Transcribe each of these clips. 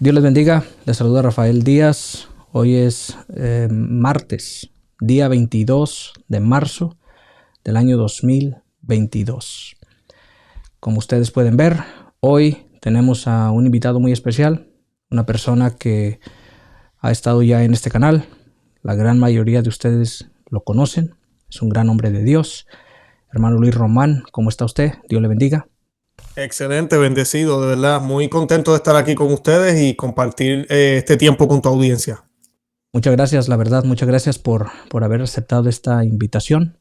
Dios les bendiga, les saluda Rafael Díaz. Hoy es martes, día 22 de marzo del año 2022. Como ustedes pueden ver, hoy tenemos a un invitado muy especial, una persona que ha estado ya en este canal. La gran mayoría de ustedes lo conocen, es un gran hombre de Dios. Hermano Luis Román, ¿cómo está usted? Dios le bendiga. Excelente, bendecido, de verdad. Muy contento de estar aquí con ustedes y compartir este tiempo con tu audiencia. Muchas gracias, la verdad, muchas gracias por haber aceptado esta invitación.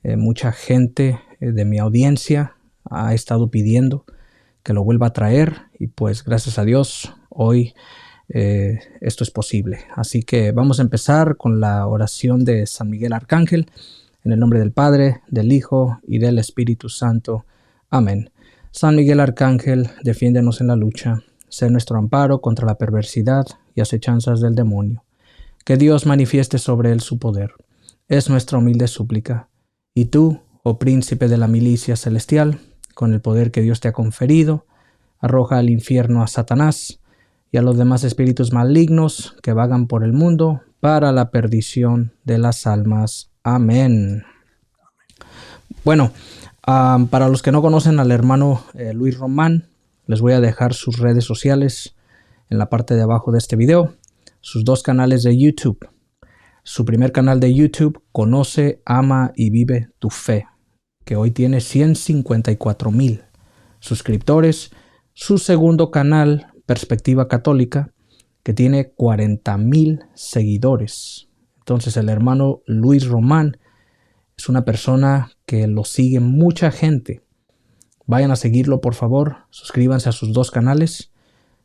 Mucha gente de mi audiencia ha estado pidiendo que lo vuelva a traer y pues gracias a Dios hoy esto es posible. Así que vamos a empezar con la oración de San Miguel Arcángel en el nombre del Padre, del Hijo y del Espíritu Santo. Amén. San Miguel Arcángel, defiéndenos en la lucha, sé nuestro amparo contra la perversidad y acechanzas del demonio. Que Dios manifieste sobre él su poder. Es nuestra humilde súplica. Y tú, oh príncipe de la milicia celestial, con el poder que Dios te ha conferido, arroja al infierno a Satanás y a los demás espíritus malignos que vagan por el mundo para la perdición de las almas. Amén. Bueno, para los que no conocen al hermano Luis Román, les voy a dejar sus redes sociales en la parte de abajo de este video, sus dos canales de YouTube. Su primer canal de YouTube, Conoce, Ama y Vive tu Fe, que hoy tiene 154,000 suscriptores. Su segundo canal, Perspectiva Católica, que tiene 40,000 seguidores. Entonces el hermano Luis Román es una persona que lo sigue mucha gente. Vayan a seguirlo, por favor. Suscríbanse a sus dos canales.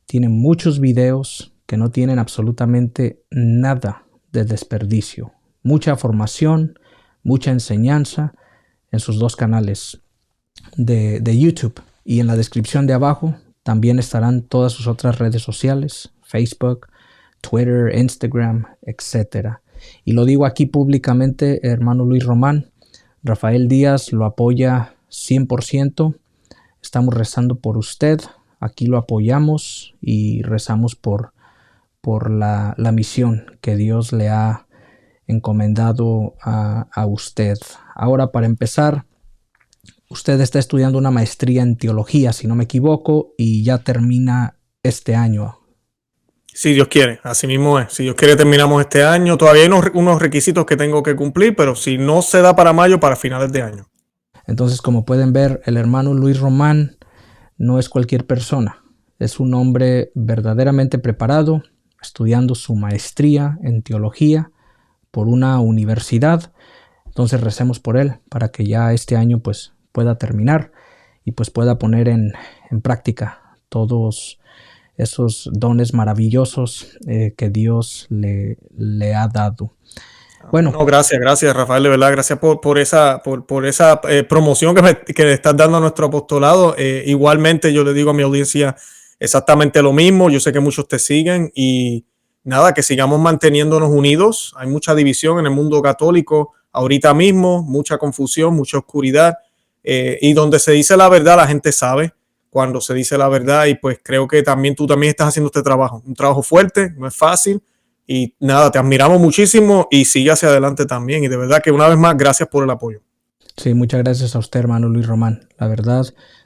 Tienen muchos videos que no tienen absolutamente nada de desperdicio. Mucha formación, mucha enseñanza en sus dos canales de YouTube. Y en la descripción de abajo también estarán todas sus otras redes sociales, Facebook, Twitter, Instagram, etc. Y lo digo aquí públicamente, hermano Luis Román, Rafael Díaz lo apoya 100%. Estamos rezando por usted. Aquí lo apoyamos y rezamos por la misión que Dios le ha encomendado a usted. Ahora, para empezar, usted está estudiando una maestría en teología, si no me equivoco, y ya termina este año. Si Dios quiere, así mismo es. Si Dios quiere, terminamos este año. Todavía hay unos requisitos que tengo que cumplir, pero si no se da para mayo, para finales de año. Entonces, como pueden ver, el hermano Luis Román no es cualquier persona. Es un hombre verdaderamente preparado, estudiando su maestría en teología por una universidad. Entonces recemos por él para que ya este año pues pueda terminar y pues pueda poner en práctica todos esos dones maravillosos que Dios le ha dado. Bueno, no, gracias, Rafael, de verdad, gracias por esa promoción que le estás dando a nuestro apostolado. Igualmente yo le digo a mi audiencia exactamente lo mismo. Yo sé que muchos te siguen y nada, que sigamos manteniéndonos unidos. Hay mucha división en el mundo católico ahorita mismo, mucha confusión, mucha oscuridad, y donde se dice la verdad la gente sabe cuando se dice la verdad, y pues creo que tú también estás haciendo este trabajo, un trabajo fuerte, no es fácil. Y nada, te admiramos muchísimo y sigue hacia adelante también. Y de verdad que una vez más, gracias por el apoyo. Sí, muchas gracias a usted, hermano Luis Román. La verdad,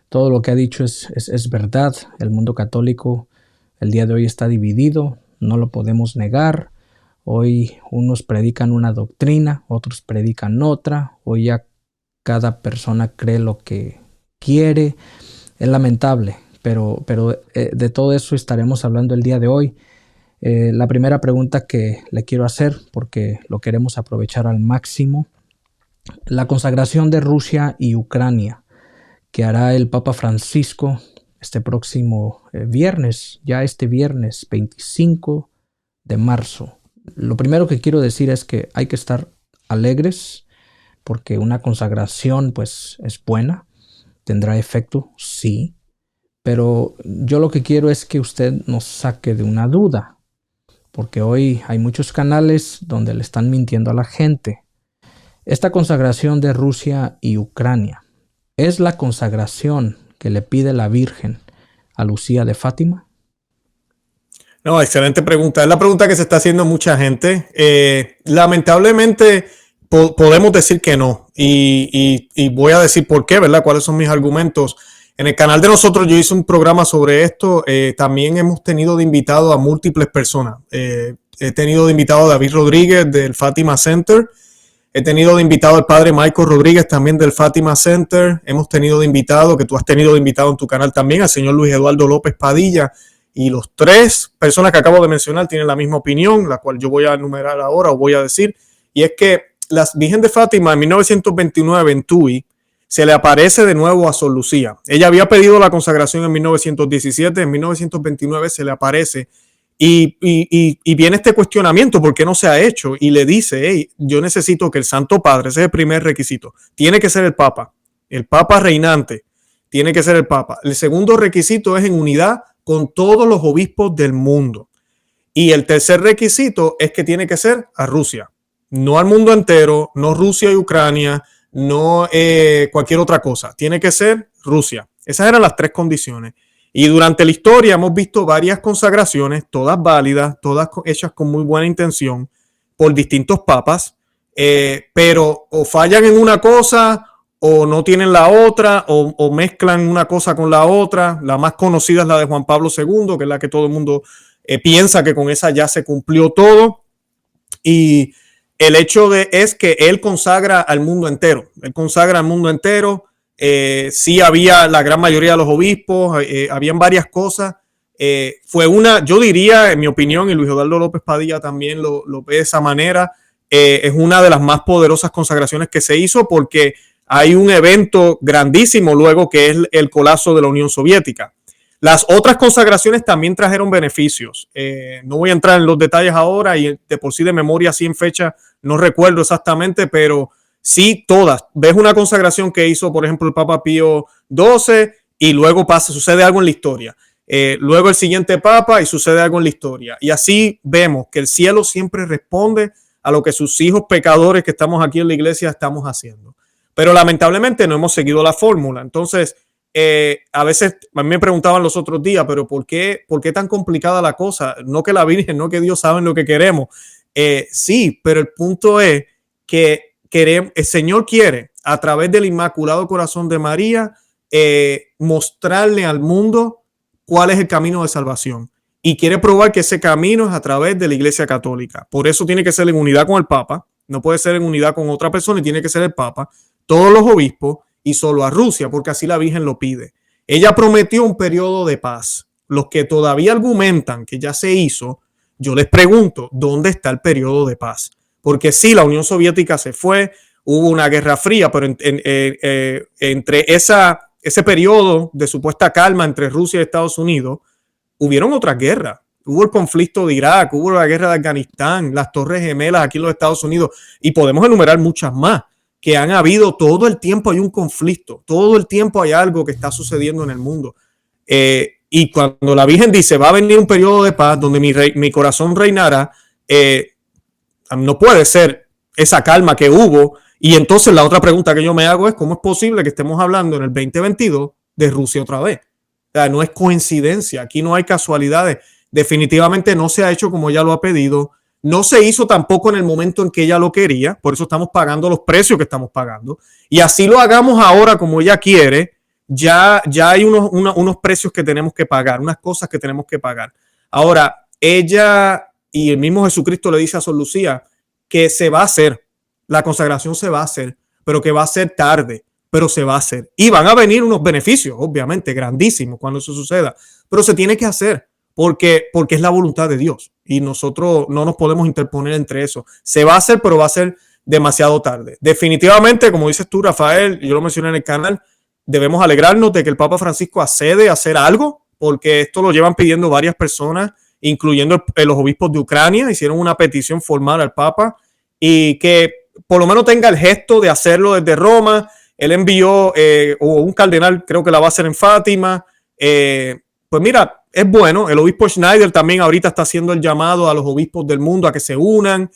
todo lo que ha dicho es verdad. El mundo católico el día de hoy está dividido, no lo podemos negar. Hoy unos predican una doctrina, otros predican otra. Hoy ya cada persona cree lo que quiere. Es lamentable, pero de todo eso estaremos hablando el día de hoy. La primera pregunta que le quiero hacer, porque lo queremos aprovechar al máximo, la consagración de Rusia y Ucrania que hará el Papa Francisco este próximo viernes, ya este viernes 25 de marzo. Lo primero que quiero decir es que hay que estar alegres porque una consagración pues es buena, tendrá efecto, sí, pero yo lo que quiero es que usted nos saque de una duda. Porque hoy hay muchos canales donde le están mintiendo a la gente. Esta consagración de Rusia y Ucrania es la consagración que le pide la Virgen a Lucía de Fátima. No, excelente pregunta. Es la pregunta que se está haciendo mucha gente. Lamentablemente podemos decir que no. Y voy a decir por qué, ¿verdad? ¿Cuáles son mis argumentos? En el canal de nosotros yo hice un programa sobre esto. También hemos tenido de invitado a múltiples personas. He tenido de invitado a David Rodríguez del Fátima Center. He tenido de invitado al padre Michael Rodríguez también del Fátima Center. Hemos tenido de invitado, que tú has tenido de invitado en tu canal también, al señor Luis Eduardo López Padilla. Y los tres personas que acabo de mencionar tienen la misma opinión, la cual yo voy a enumerar ahora o voy a decir. Y es que la Virgen de Fátima en 1929 en Tui se le aparece de nuevo a Sor Lucía. Ella había pedido la consagración en 1917, en 1929 se le aparece y viene este cuestionamiento, ¿por qué no se ha hecho? Y le dice, hey, yo necesito que el Santo Padre, ese es el primer requisito, tiene que ser el Papa reinante, tiene que ser el Papa. El segundo requisito es en unidad con todos los obispos del mundo. Y el tercer requisito es que tiene que ser a Rusia, no al mundo entero, no Rusia y Ucrania, no cualquier otra cosa. Tiene que ser Rusia. Esas eran las tres condiciones. Y durante la historia hemos visto varias consagraciones, todas válidas, todas hechas con muy buena intención por distintos papas, pero o fallan en una cosa o no tienen la otra o mezclan una cosa con la otra. La más conocida es la de Juan Pablo II, que es la que todo el mundo piensa que con esa ya se cumplió todo. Y el hecho es que él consagra al mundo entero. Él consagra al mundo entero. Sí había la gran mayoría de los obispos, habían varias cosas. Fue yo diría, en mi opinión, y Luis Eduardo López Padilla también lo ve de esa manera, es una de las más poderosas consagraciones que se hizo porque hay un evento grandísimo luego que es el colapso de la Unión Soviética. Las otras consagraciones también trajeron beneficios. No voy a entrar en los detalles ahora y de por sí de memoria, así en fecha, no recuerdo exactamente, pero sí, todas. Ves una consagración que hizo, por ejemplo, el Papa Pío XII y luego sucede algo en la historia. Luego el siguiente Papa y sucede algo en la historia. Y así vemos que el cielo siempre responde a lo que sus hijos pecadores que estamos aquí en la iglesia estamos haciendo. Pero lamentablemente no hemos seguido la fórmula. Entonces, a veces a mí me preguntaban los otros días, pero ¿por qué tan complicada la cosa? No que la Virgen, no que Dios sabe lo que queremos. Sí, pero el punto es que el Señor quiere, a través del Inmaculado Corazón de María, mostrarle al mundo cuál es el camino de salvación. Y quiere probar que ese camino es a través de la Iglesia Católica. Por eso tiene que ser en unidad con el Papa, no puede ser en unidad con otra persona y tiene que ser el Papa, todos los obispos y solo a Rusia, porque así la Virgen lo pide. Ella prometió un periodo de paz. Los que todavía argumentan que ya se hizo, yo les pregunto, ¿dónde está el periodo de paz? Porque sí, la Unión Soviética se fue, hubo una guerra fría, pero entre ese periodo de supuesta calma entre Rusia y Estados Unidos, hubieron otras guerras. Hubo el conflicto de Irak, hubo la guerra de Afganistán, las Torres Gemelas aquí en los Estados Unidos, y podemos enumerar muchas más que han habido. Todo el tiempo hay un conflicto, todo el tiempo hay algo que está sucediendo en el mundo. Y cuando la Virgen dice, va a venir un periodo de paz donde mi corazón reinará, no puede ser esa calma que hubo. Y entonces la otra pregunta que yo me hago es, ¿cómo es posible que estemos hablando en el 2022 de Rusia otra vez? O sea, no es coincidencia, aquí no hay casualidades. Definitivamente no se ha hecho como ella lo ha pedido. No se hizo tampoco en el momento en que ella lo quería, por eso estamos pagando los precios que estamos pagando. Y así lo hagamos ahora como ella quiere, ya hay unos precios que tenemos que pagar, unas cosas que tenemos que pagar. Ahora, ella y el mismo Jesucristo le dice a Sor Lucía que se va a hacer, la consagración se va a hacer, pero que va a ser tarde, pero se va a hacer. Y van a venir unos beneficios, obviamente, grandísimos cuando eso suceda, pero se tiene que hacer. Porque es la voluntad de Dios y nosotros no nos podemos interponer entre eso. Se va a hacer, pero va a ser demasiado tarde. Definitivamente, como dices tú, Rafael, yo lo mencioné en el canal, debemos alegrarnos de que el Papa Francisco accede a hacer algo, porque esto lo llevan pidiendo varias personas, incluyendo los obispos de Ucrania, hicieron una petición formal al Papa y que por lo menos tenga el gesto de hacerlo desde Roma. Él envió un cardenal, creo que la va a hacer en Fátima. Pues mira, es bueno. El obispo Schneider también ahorita está haciendo el llamado a los obispos del mundo a que se unan.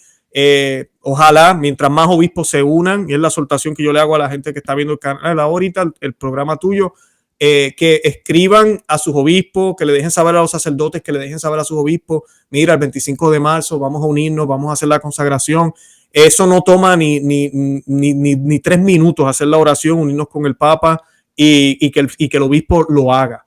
Ojalá, mientras más obispos se unan, y es la exhortación que yo le hago a la gente que está viendo el canal ahorita, el programa tuyo, que escriban a sus obispos, que le dejen saber a los sacerdotes, que le dejen saber a sus obispos, mira, el 25 de marzo vamos a unirnos, vamos a hacer la consagración. Eso no toma ni 3 minutos hacer la oración, unirnos con el Papa y que el obispo lo haga.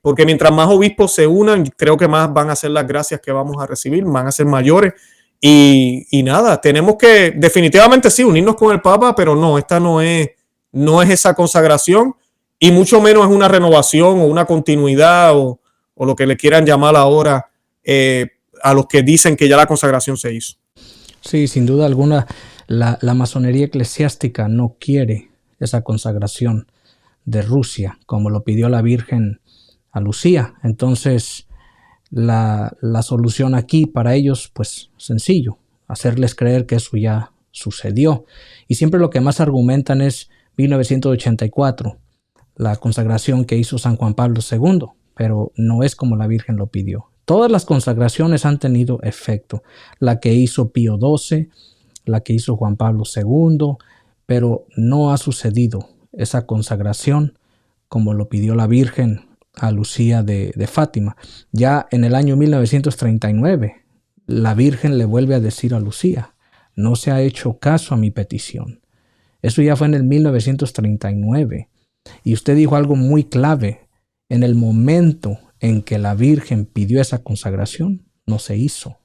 Porque mientras más obispos se unan, creo que más van a ser las gracias que vamos a recibir, van a ser mayores. Y nada, tenemos que definitivamente sí unirnos con el Papa, pero no, esta no es esa consagración y mucho menos es una renovación o una continuidad o lo que le quieran llamar ahora a los que dicen que ya la consagración se hizo. Sí, sin duda alguna, la masonería eclesiástica no quiere esa consagración de Rusia, como lo pidió la Virgen a Lucía. Entonces, la solución aquí para ellos, pues sencillo, hacerles creer que eso ya sucedió. Y siempre lo que más argumentan es 1984, la consagración que hizo San Juan Pablo II, pero no es como la Virgen lo pidió. Todas las consagraciones han tenido efecto. La que hizo Pío XII, la que hizo Juan Pablo II, pero no ha sucedido esa consagración como lo pidió la Virgen a Lucía de Fátima. Ya en el año 1939, la Virgen le vuelve a decir a Lucía, no se ha hecho caso a mi petición. Eso ya fue en el 1939. Y usted dijo algo muy clave. En el momento en que la Virgen pidió esa consagración, no se hizo.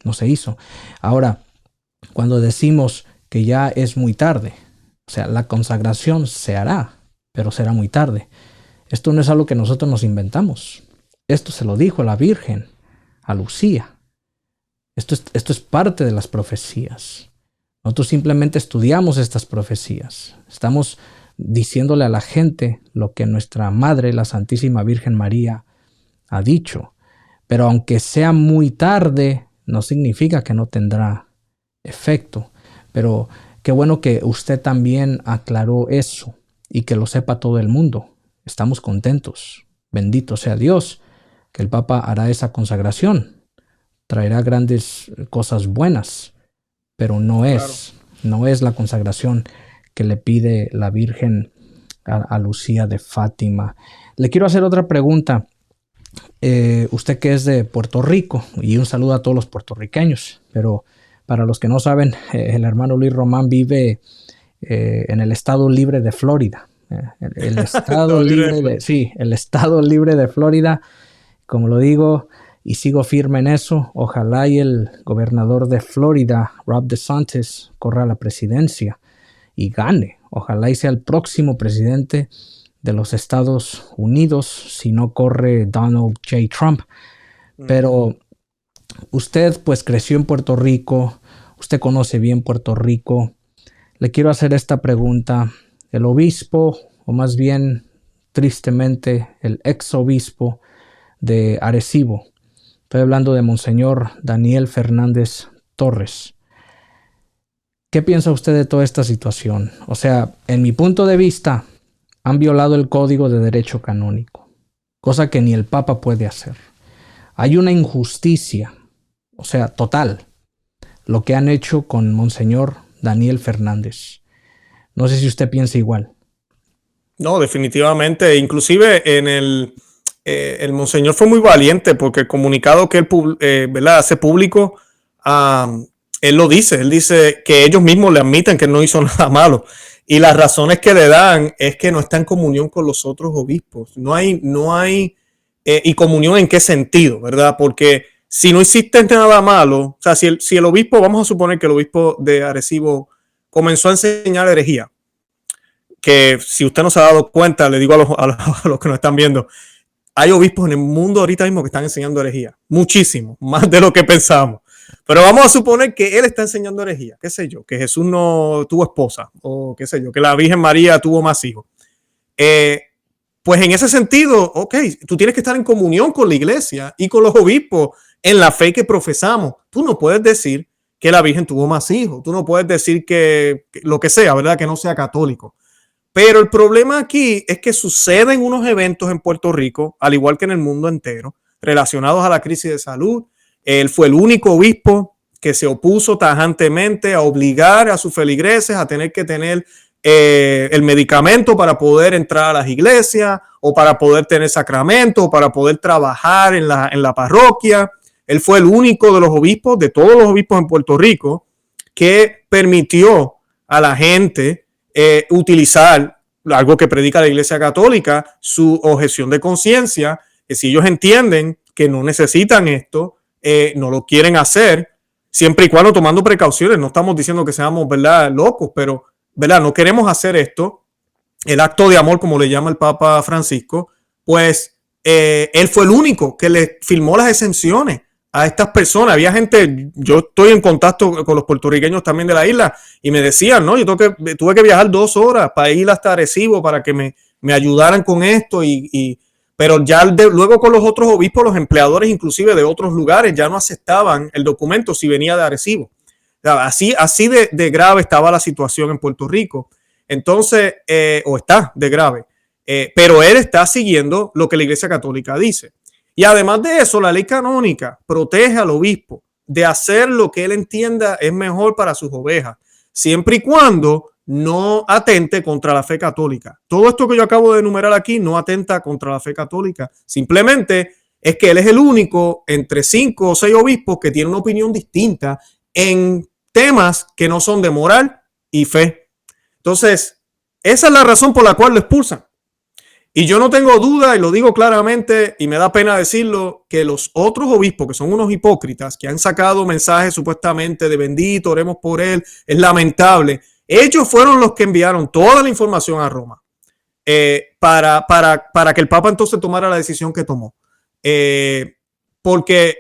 No se hizo. Ahora, cuando decimos que ya es muy tarde, o sea, la consagración se hará, pero será muy tarde. Esto no es algo que nosotros nos inventamos. Esto se lo dijo la Virgen a Lucía. Esto es parte de las profecías. Nosotros simplemente estudiamos estas profecías. Estamos diciéndole a la gente lo que nuestra Madre, la Santísima Virgen María, ha dicho. Pero aunque sea muy tarde, no significa que no tendrá efecto. Pero qué bueno que usted también aclaró eso y que lo sepa todo el mundo. Estamos contentos. Bendito sea Dios, que el Papa hará esa consagración. Traerá grandes cosas buenas, pero no es la consagración que le pide la Virgen a Lucía de Fátima. Le quiero hacer otra pregunta. Usted que es de Puerto Rico, y un saludo a todos los puertorriqueños, pero para los que no saben, el hermano Luis Román vive en el estado libre de Florida. El estado el estado libre de Florida, como lo digo, y sigo firme en eso. Ojalá y el gobernador de Florida, Ron DeSantis, corra a la presidencia y gane. Ojalá y sea el próximo presidente de los Estados Unidos, si no corre Donald J. Trump. Pero usted pues creció en Puerto Rico, usted conoce bien Puerto Rico. Le quiero hacer esta pregunta. El obispo, o más bien, tristemente, el exobispo de Arecibo, estoy hablando de Monseñor Daniel Fernández Torres. ¿Qué piensa usted de toda esta situación? O sea, en mi punto de vista, han violado el Código de Derecho Canónico, cosa que ni el Papa puede hacer. Hay una injusticia, o sea, total, lo que han hecho con Monseñor Daniel Fernández. No sé si usted piensa igual. No, definitivamente. Inclusive el Monseñor fue muy valiente porque el comunicado que él hace público, él lo dice. Él dice que ellos mismos le admiten que no hizo nada malo. Y las razones que le dan es que no está en comunión con los otros obispos. No hay ¿y comunión en qué sentido? ¿Verdad? Porque si no hiciste nada malo, o sea, si el obispo, vamos a suponer que el obispo de Arecibo comenzó a enseñar herejía, que si usted no se ha dado cuenta, le digo a los que nos están viendo, hay obispos en el mundo ahorita mismo que están enseñando herejía, muchísimo, más de lo que pensamos. Pero vamos a suponer que él está enseñando herejía, qué sé yo, que Jesús no tuvo esposa, o qué sé yo, que la Virgen María tuvo más hijos. Pues en ese sentido, ok, tú tienes que estar en comunión con la iglesia y con los obispos en la fe que profesamos. Tú no puedes decir que la Virgen tuvo más hijos, tú no puedes decir que lo que sea, ¿verdad? Que no sea católico. Pero el problema aquí es que suceden unos eventos en Puerto Rico, al igual que en el mundo entero, relacionados a la crisis de salud. Él fue el único obispo que se opuso tajantemente a obligar a sus feligreses a tener que tener el medicamento para poder entrar a las iglesias o para poder tener sacramento o para poder trabajar en la parroquia. Él fue el único de los obispos, de todos los obispos en Puerto Rico, que permitió a la gente utilizar algo que predica la Iglesia Católica, su objeción de conciencia, que si ellos entienden que no necesitan esto, no lo quieren hacer, siempre y cuando tomando precauciones. No estamos diciendo que seamos, ¿verdad?, locos, pero, ¿verdad?, no queremos hacer esto. El acto de amor, como le llama el Papa Francisco, pues él fue el único que le firmó las exenciones a estas personas. Había gente, yo estoy en contacto con los puertorriqueños también de la isla y me decían, no, yo tuve que viajar 2 horas para ir hasta Arecibo para que me ayudaran con esto pero ya luego con los otros obispos, los empleadores inclusive de otros lugares ya no aceptaban el documento si venía de Arecibo. Así de grave estaba la situación en Puerto Rico. Entonces, o está de grave. Pero él está siguiendo lo que la Iglesia Católica dice. Y además de eso, la ley canónica protege al obispo de hacer lo que él entienda es mejor para sus ovejas, siempre y cuando no atente contra la fe católica. Todo esto que yo acabo de enumerar aquí no atenta contra la fe católica. Simplemente es que él es el único entre 5 o 6 obispos que tiene una opinión distinta en temas que no son de moral y fe. Entonces, esa es la razón por la cual lo expulsan. Y yo no tengo duda, y lo digo claramente, y me da pena decirlo, que los otros obispos, que son unos hipócritas, que han sacado mensajes supuestamente de bendito, oremos por él, es lamentable. Ellos fueron los que enviaron toda la información a Roma para que el Papa entonces tomara la decisión que tomó. Porque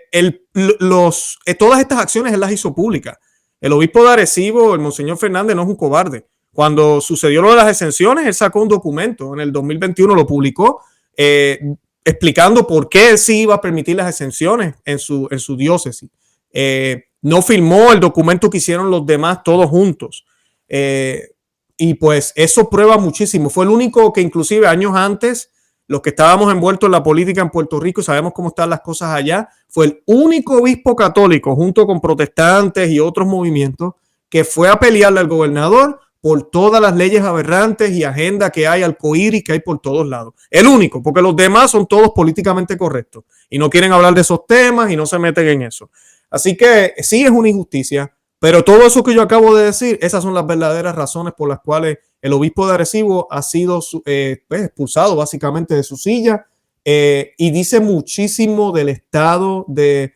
todas estas acciones él las hizo públicas. El obispo de Arecibo, el Monseñor Fernández, no es un cobarde. Cuando sucedió lo de las exenciones, él sacó un documento, en el 2021 lo publicó, explicando por qué él sí iba a permitir las exenciones en su diócesis. No firmó el documento que hicieron los demás todos juntos. Y pues eso prueba muchísimo. Fue el único que inclusive años antes, los que estábamos envueltos en la política en Puerto Rico, sabemos cómo están las cosas allá, fue el único obispo católico, junto con protestantes y otros movimientos, que fue a pelearle al gobernador por todas las leyes aberrantes y agenda que hay, arcoíris que hay por todos lados. El único, porque los demás son todos políticamente correctos y no quieren hablar de esos temas y no se meten en eso. Así que sí es una injusticia, pero todo eso que yo acabo de decir, esas son las verdaderas razones por las cuales el obispo de Arecibo ha sido expulsado básicamente de su silla y dice muchísimo del estado de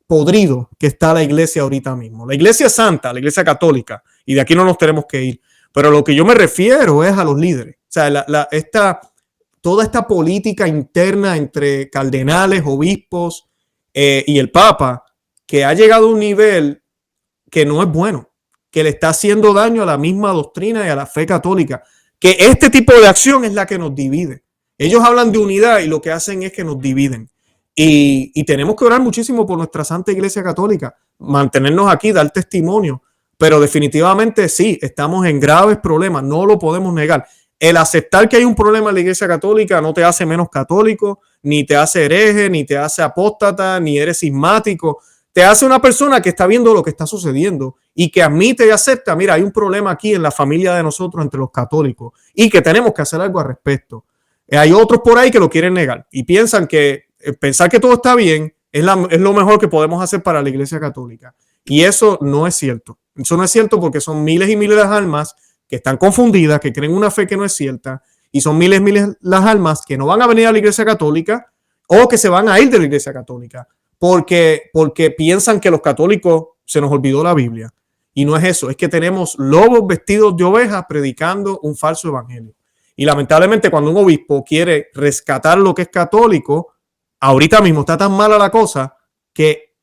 podrido que está la iglesia ahorita mismo. La iglesia santa, la iglesia católica, y de aquí no nos tenemos que ir. Pero lo que yo me refiero es a los líderes. O sea, toda esta política interna entre cardenales, obispos y el Papa, que ha llegado a un nivel que no es bueno, que le está haciendo daño a la misma doctrina y a la fe católica, que este tipo de acción es la que nos divide. Ellos hablan de unidad y lo que hacen es que nos dividen. Y tenemos que orar muchísimo por nuestra Santa Iglesia Católica, mantenernos aquí, dar testimonio, pero definitivamente sí, estamos en graves problemas, no lo podemos negar. El aceptar que hay un problema en la Iglesia Católica no te hace menos católico, ni te hace hereje, ni te hace apóstata, ni eres cismático. Te hace una persona que está viendo lo que está sucediendo y que admite y acepta, mira, hay un problema aquí en la familia de nosotros entre los católicos y que tenemos que hacer algo al respecto. Hay otros por ahí que lo quieren negar y piensan que pensar que todo está bien es lo mejor que podemos hacer para la Iglesia Católica. Y eso no es cierto. Eso no es cierto porque son miles y miles de almas que están confundidas, que creen una fe que no es cierta, y son miles y miles las almas que no van a venir a la Iglesia Católica o que se van a ir de la Iglesia Católica porque piensan que los católicos se nos olvidó la Biblia. Y no es eso, es que tenemos lobos vestidos de ovejas predicando un falso evangelio. Y lamentablemente cuando un obispo quiere rescatar lo que es católico, ahorita mismo está tan mala la cosa que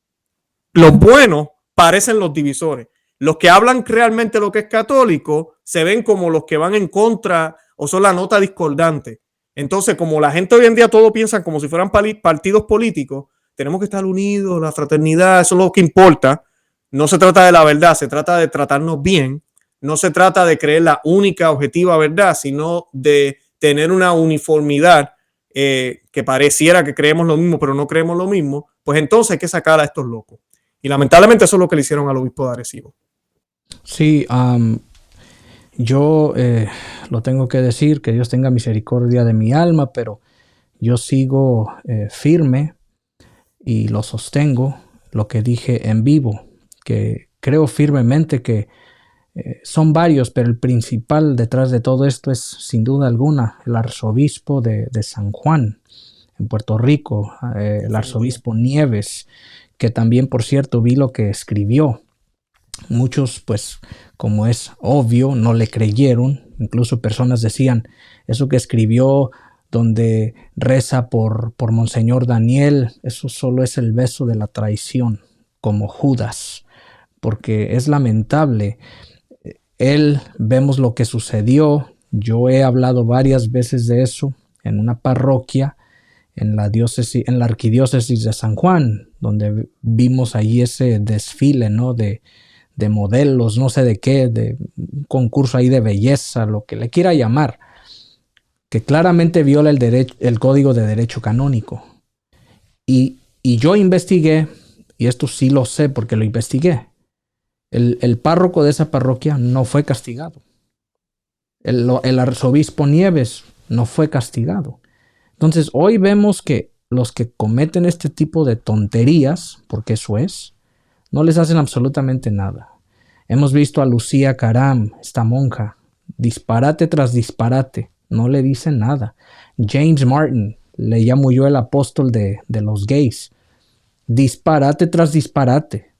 los buenos parecen los divisores. Los que hablan realmente lo que es católico se ven como los que van en contra o son la nota discordante. Entonces, como la gente hoy en día todo piensa como si fueran partidos políticos, tenemos que estar unidos, la fraternidad, eso es lo que importa. No se trata de la verdad, se trata de tratarnos bien. No se trata de creer la única objetiva verdad, sino de tener una uniformidad que pareciera que creemos lo mismo, pero no creemos lo mismo. Pues entonces hay que sacar a estos locos. Y lamentablemente eso es lo que le hicieron al obispo de Arecibo. Sí, yo lo tengo que decir, que Dios tenga misericordia de mi alma, pero yo sigo firme y lo sostengo, lo que dije en vivo, que creo firmemente que son varios, pero el principal detrás de todo esto es sin duda alguna el arzobispo de San Juan en Puerto Rico, el arzobispo Nieves, que también, por cierto, vi lo que escribió. Muchos, pues, como es obvio, no le creyeron. Incluso personas decían, eso que escribió donde reza por Monseñor Daniel, eso solo es el beso de la traición, como Judas, porque es lamentable. Vemos lo que sucedió. Yo he hablado varias veces de eso en una parroquia en la diócesis, en la arquidiócesis de San Juan, donde vimos allí ese desfile, ¿no? de modelos, no sé de qué, de un concurso ahí de belleza, lo que le quiera llamar, que claramente viola el Código de Derecho Canónico. Y yo investigué, y esto sí lo sé porque lo investigué, el párroco de esa parroquia no fue castigado. El arzobispo Nieves no fue castigado. Entonces hoy vemos que los que cometen este tipo de tonterías, porque eso es, no les hacen absolutamente nada. Hemos visto a Lucía Caram, esta monja, disparate tras disparate, no le dicen nada. James Martin, le llamo yo el apóstol de los gays, disparate tras disparate,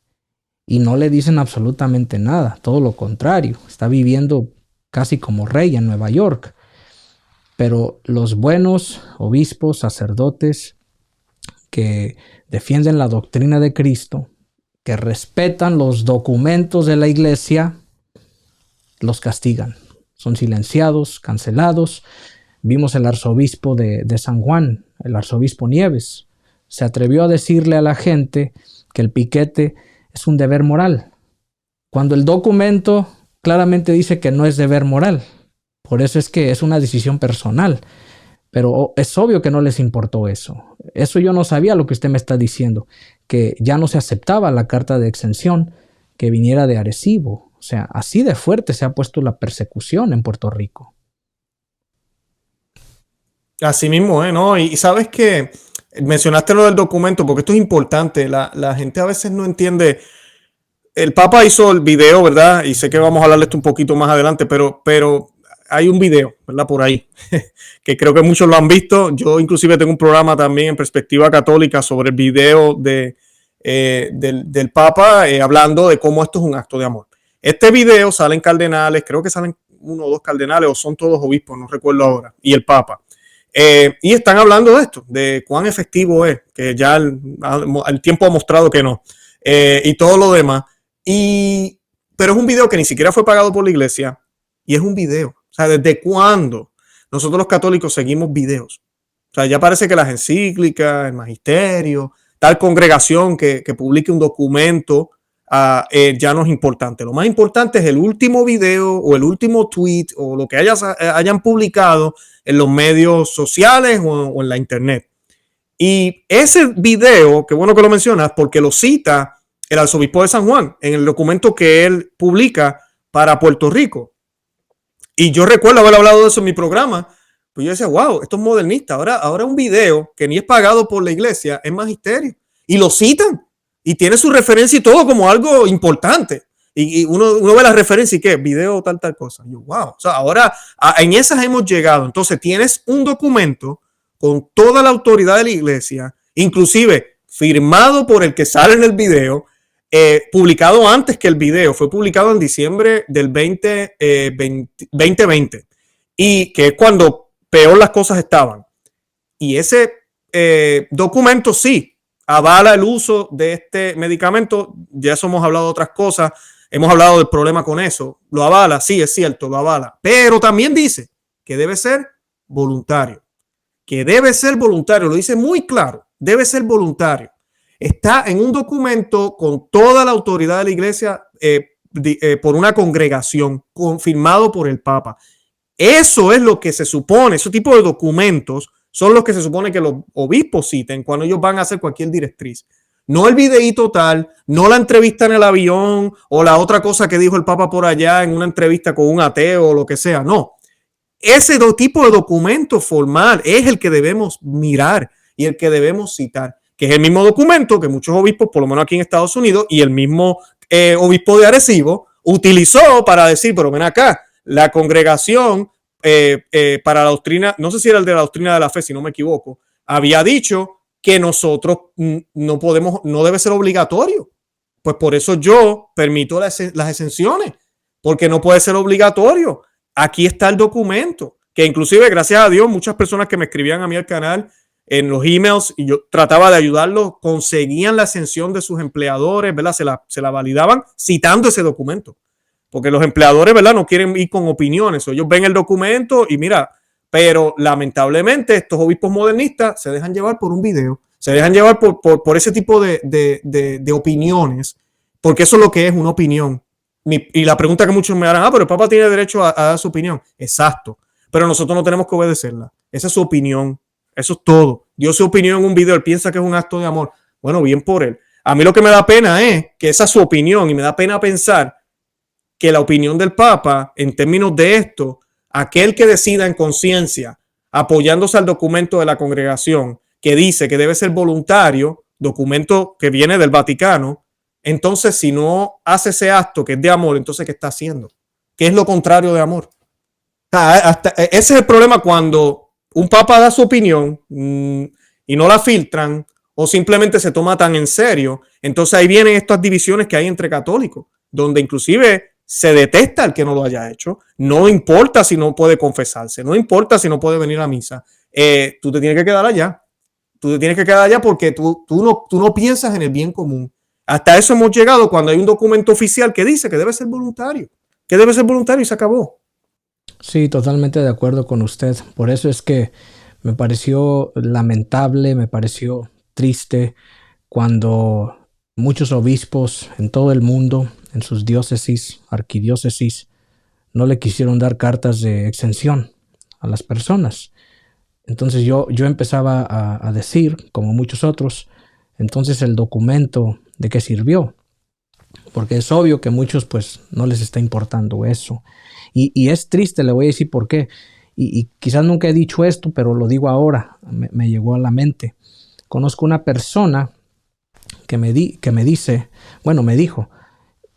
y no le dicen absolutamente nada, todo lo contrario, está viviendo casi como rey en Nueva York. Pero los buenos obispos, sacerdotes que defienden la doctrina de Cristo, que respetan los documentos de la iglesia, los castigan. Son silenciados, cancelados. Vimos el arzobispo de San Juan, el arzobispo Nieves, se atrevió a decirle a la gente que el piquete es un deber moral, cuando el documento claramente dice que no es deber moral. Por eso es que es una decisión personal. Pero es obvio que no les importó eso. Eso yo no sabía lo que usted me está diciendo, que ya no se aceptaba la carta de exención que viniera de Arecibo. O sea, así de fuerte se ha puesto la persecución en Puerto Rico. Así mismo, ¿no? Y sabes que mencionaste lo del documento, porque esto es importante. La gente a veces no entiende. El Papa hizo el video, ¿verdad? Y sé que vamos a hablar de esto un poquito más adelante, pero hay un video, ¿verdad? Por ahí, que creo que muchos lo han visto. Yo inclusive tengo un programa también en Perspectiva Católica sobre el video del Papa hablando de cómo esto es un acto de amor. Este video salen cardenales, creo que salen 1 o 2 cardenales o son todos obispos, no recuerdo ahora, y el Papa. Y están hablando de esto, de cuán efectivo es, que ya el tiempo ha mostrado que no, y todo lo demás. Pero es un video que ni siquiera fue pagado por la iglesia, y es un video. O sea, ¿desde cuándo nosotros los católicos seguimos videos? O sea, ya parece que las encíclicas, el magisterio, tal congregación que publique un documento, ya no es importante. Lo más importante es el último video o el último tweet o lo que hayan publicado en los medios sociales o en la internet. Y ese video, qué bueno que lo mencionas, porque lo cita el arzobispo de San Juan en el documento que él publica para Puerto Rico. Y yo recuerdo haber hablado de eso en mi programa. Pues yo decía, wow, esto es modernista. Ahora un video que ni es pagado por la iglesia es magisterio. Y lo citan. Y tiene su referencia y todo como algo importante. Y uno ve la referencia y qué, video tal cosa. Y yo, wow. O sea, ahora en esas hemos llegado. Entonces tienes un documento con toda la autoridad de la iglesia, inclusive firmado por el que sale en el video, publicado antes que el video, fue publicado en diciembre del 2020, y que es cuando peor las cosas estaban. Y ese documento sí avala el uso de este medicamento. Ya eso hemos hablado de otras cosas, hemos hablado del problema con eso. Lo avala, sí, es cierto, lo avala, pero también dice que debe ser voluntario. Lo dice muy claro, debe ser voluntario. Está en un documento con toda la autoridad de la iglesia por una congregación, confirmado por el Papa. Eso es lo que se supone, ese tipo de documentos son los que se supone que los obispos citen cuando ellos van a hacer cualquier directriz. No el videíto tal, no la entrevista en el avión o la otra cosa que dijo el Papa por allá en una entrevista con un ateo o lo que sea. No, ese tipo de documento formal es el que debemos mirar y el que debemos citar, que es el mismo documento que muchos obispos, por lo menos aquí en Estados Unidos, y el mismo obispo de Arecibo utilizó para decir, pero ven acá, la congregación para la doctrina, no sé si era el de la doctrina de la fe, si no me equivoco, había dicho que nosotros no podemos, no debe ser obligatorio. Pues por eso yo permito las exenciones, porque no puede ser obligatorio. Aquí está el documento, que inclusive, gracias a Dios, muchas personas que me escribían a mí al canal en los emails y yo trataba de ayudarlos, conseguían la exención de sus empleadores, ¿verdad? Se la validaban citando ese documento. Porque los empleadores, ¿verdad? No quieren ir con opiniones. Ellos ven el documento y mira, pero lamentablemente estos obispos modernistas se dejan llevar por un video, se dejan llevar por ese tipo de opiniones, porque eso es lo que es una opinión. Y la pregunta que muchos me harán, pero el Papa tiene derecho a dar su opinión. Exacto, pero nosotros no tenemos que obedecerla. Esa es su opinión, eso es todo. Dio su opinión en un video, él piensa que es un acto de amor. Bueno, bien por él. A mí lo que me da pena es que esa es su opinión y me da pena pensar que la opinión del Papa, en términos de esto, aquel que decida en conciencia, apoyándose al documento de la congregación, que dice que debe ser voluntario, documento que viene del Vaticano, entonces si no hace ese acto que es de amor, entonces ¿qué está haciendo? ¿Qué es lo contrario de amor? Ese es el problema cuando un Papa da su opinión y no la filtran o simplemente se toma tan en serio. Entonces ahí vienen estas divisiones que hay entre católicos, donde inclusive se detesta el que no lo haya hecho. No importa si no puede confesarse, no importa si no puede venir a misa. Tú te tienes que quedar allá. Tú te tienes que quedar allá porque tú no piensas en el bien común. Hasta eso hemos llegado cuando hay un documento oficial que dice que debe ser voluntario. Que debe ser voluntario y se acabó. Sí, totalmente de acuerdo con usted. Por eso es que me pareció lamentable, me pareció triste cuando muchos obispos en todo el mundo, en sus diócesis, arquidiócesis, no le quisieron dar cartas de exención a las personas. Entonces yo empezaba a decir, como muchos otros, entonces el documento, ¿de qué sirvió? Porque es obvio que a muchos pues no les está importando eso. Y es triste, le voy a decir por qué. Y quizás nunca he dicho esto, pero lo digo ahora, me llegó a la mente. Conozco una persona que me dijo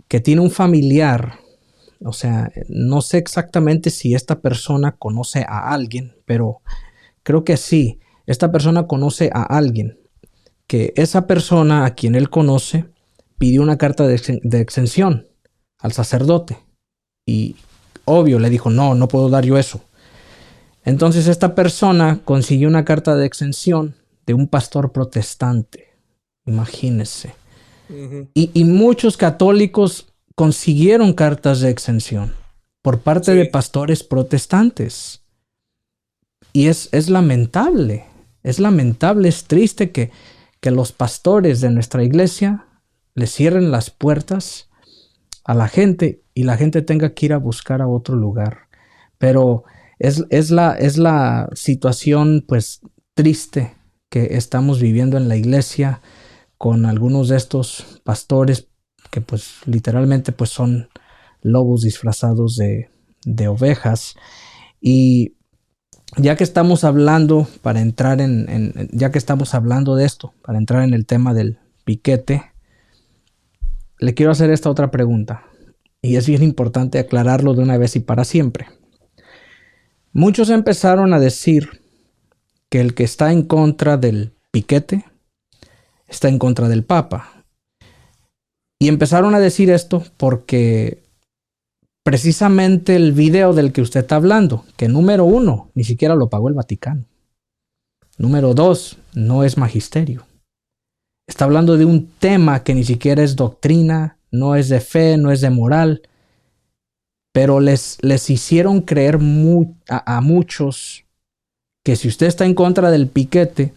que tiene un familiar, o sea, no sé exactamente si esta persona conoce a alguien, pero creo que sí, esta persona conoce a alguien, que esa persona a quien él conoce pidió una carta de exención al sacerdote y obvio le dijo, no puedo dar yo eso. Entonces esta persona consiguió una carta de exención de un pastor protestante, imagínense. Uh-huh. Y muchos católicos consiguieron cartas de exención por parte de pastores protestantes. Y es lamentable, es triste que los pastores de nuestra iglesia le cierren las puertas a la gente y la gente tenga que ir a buscar a otro lugar. Pero es la situación pues triste que estamos viviendo en la iglesia con algunos de estos pastores que pues literalmente pues son lobos disfrazados de ovejas. Y ya que estamos hablando ya que estamos hablando de esto, para entrar en el tema del piquete, le quiero hacer esta otra pregunta. Y es bien importante aclararlo de una vez y para siempre. Muchos empezaron a decir que el que está en contra del piquete está en contra del Papa. Y empezaron a decir esto porque precisamente el video del que usted está hablando, que número 1, ni siquiera lo pagó el Vaticano. Número 2, no es magisterio. Está hablando de un tema que ni siquiera es doctrina, no es de fe, no es de moral. Pero les hicieron creer a muchos que si usted está en contra del piquete,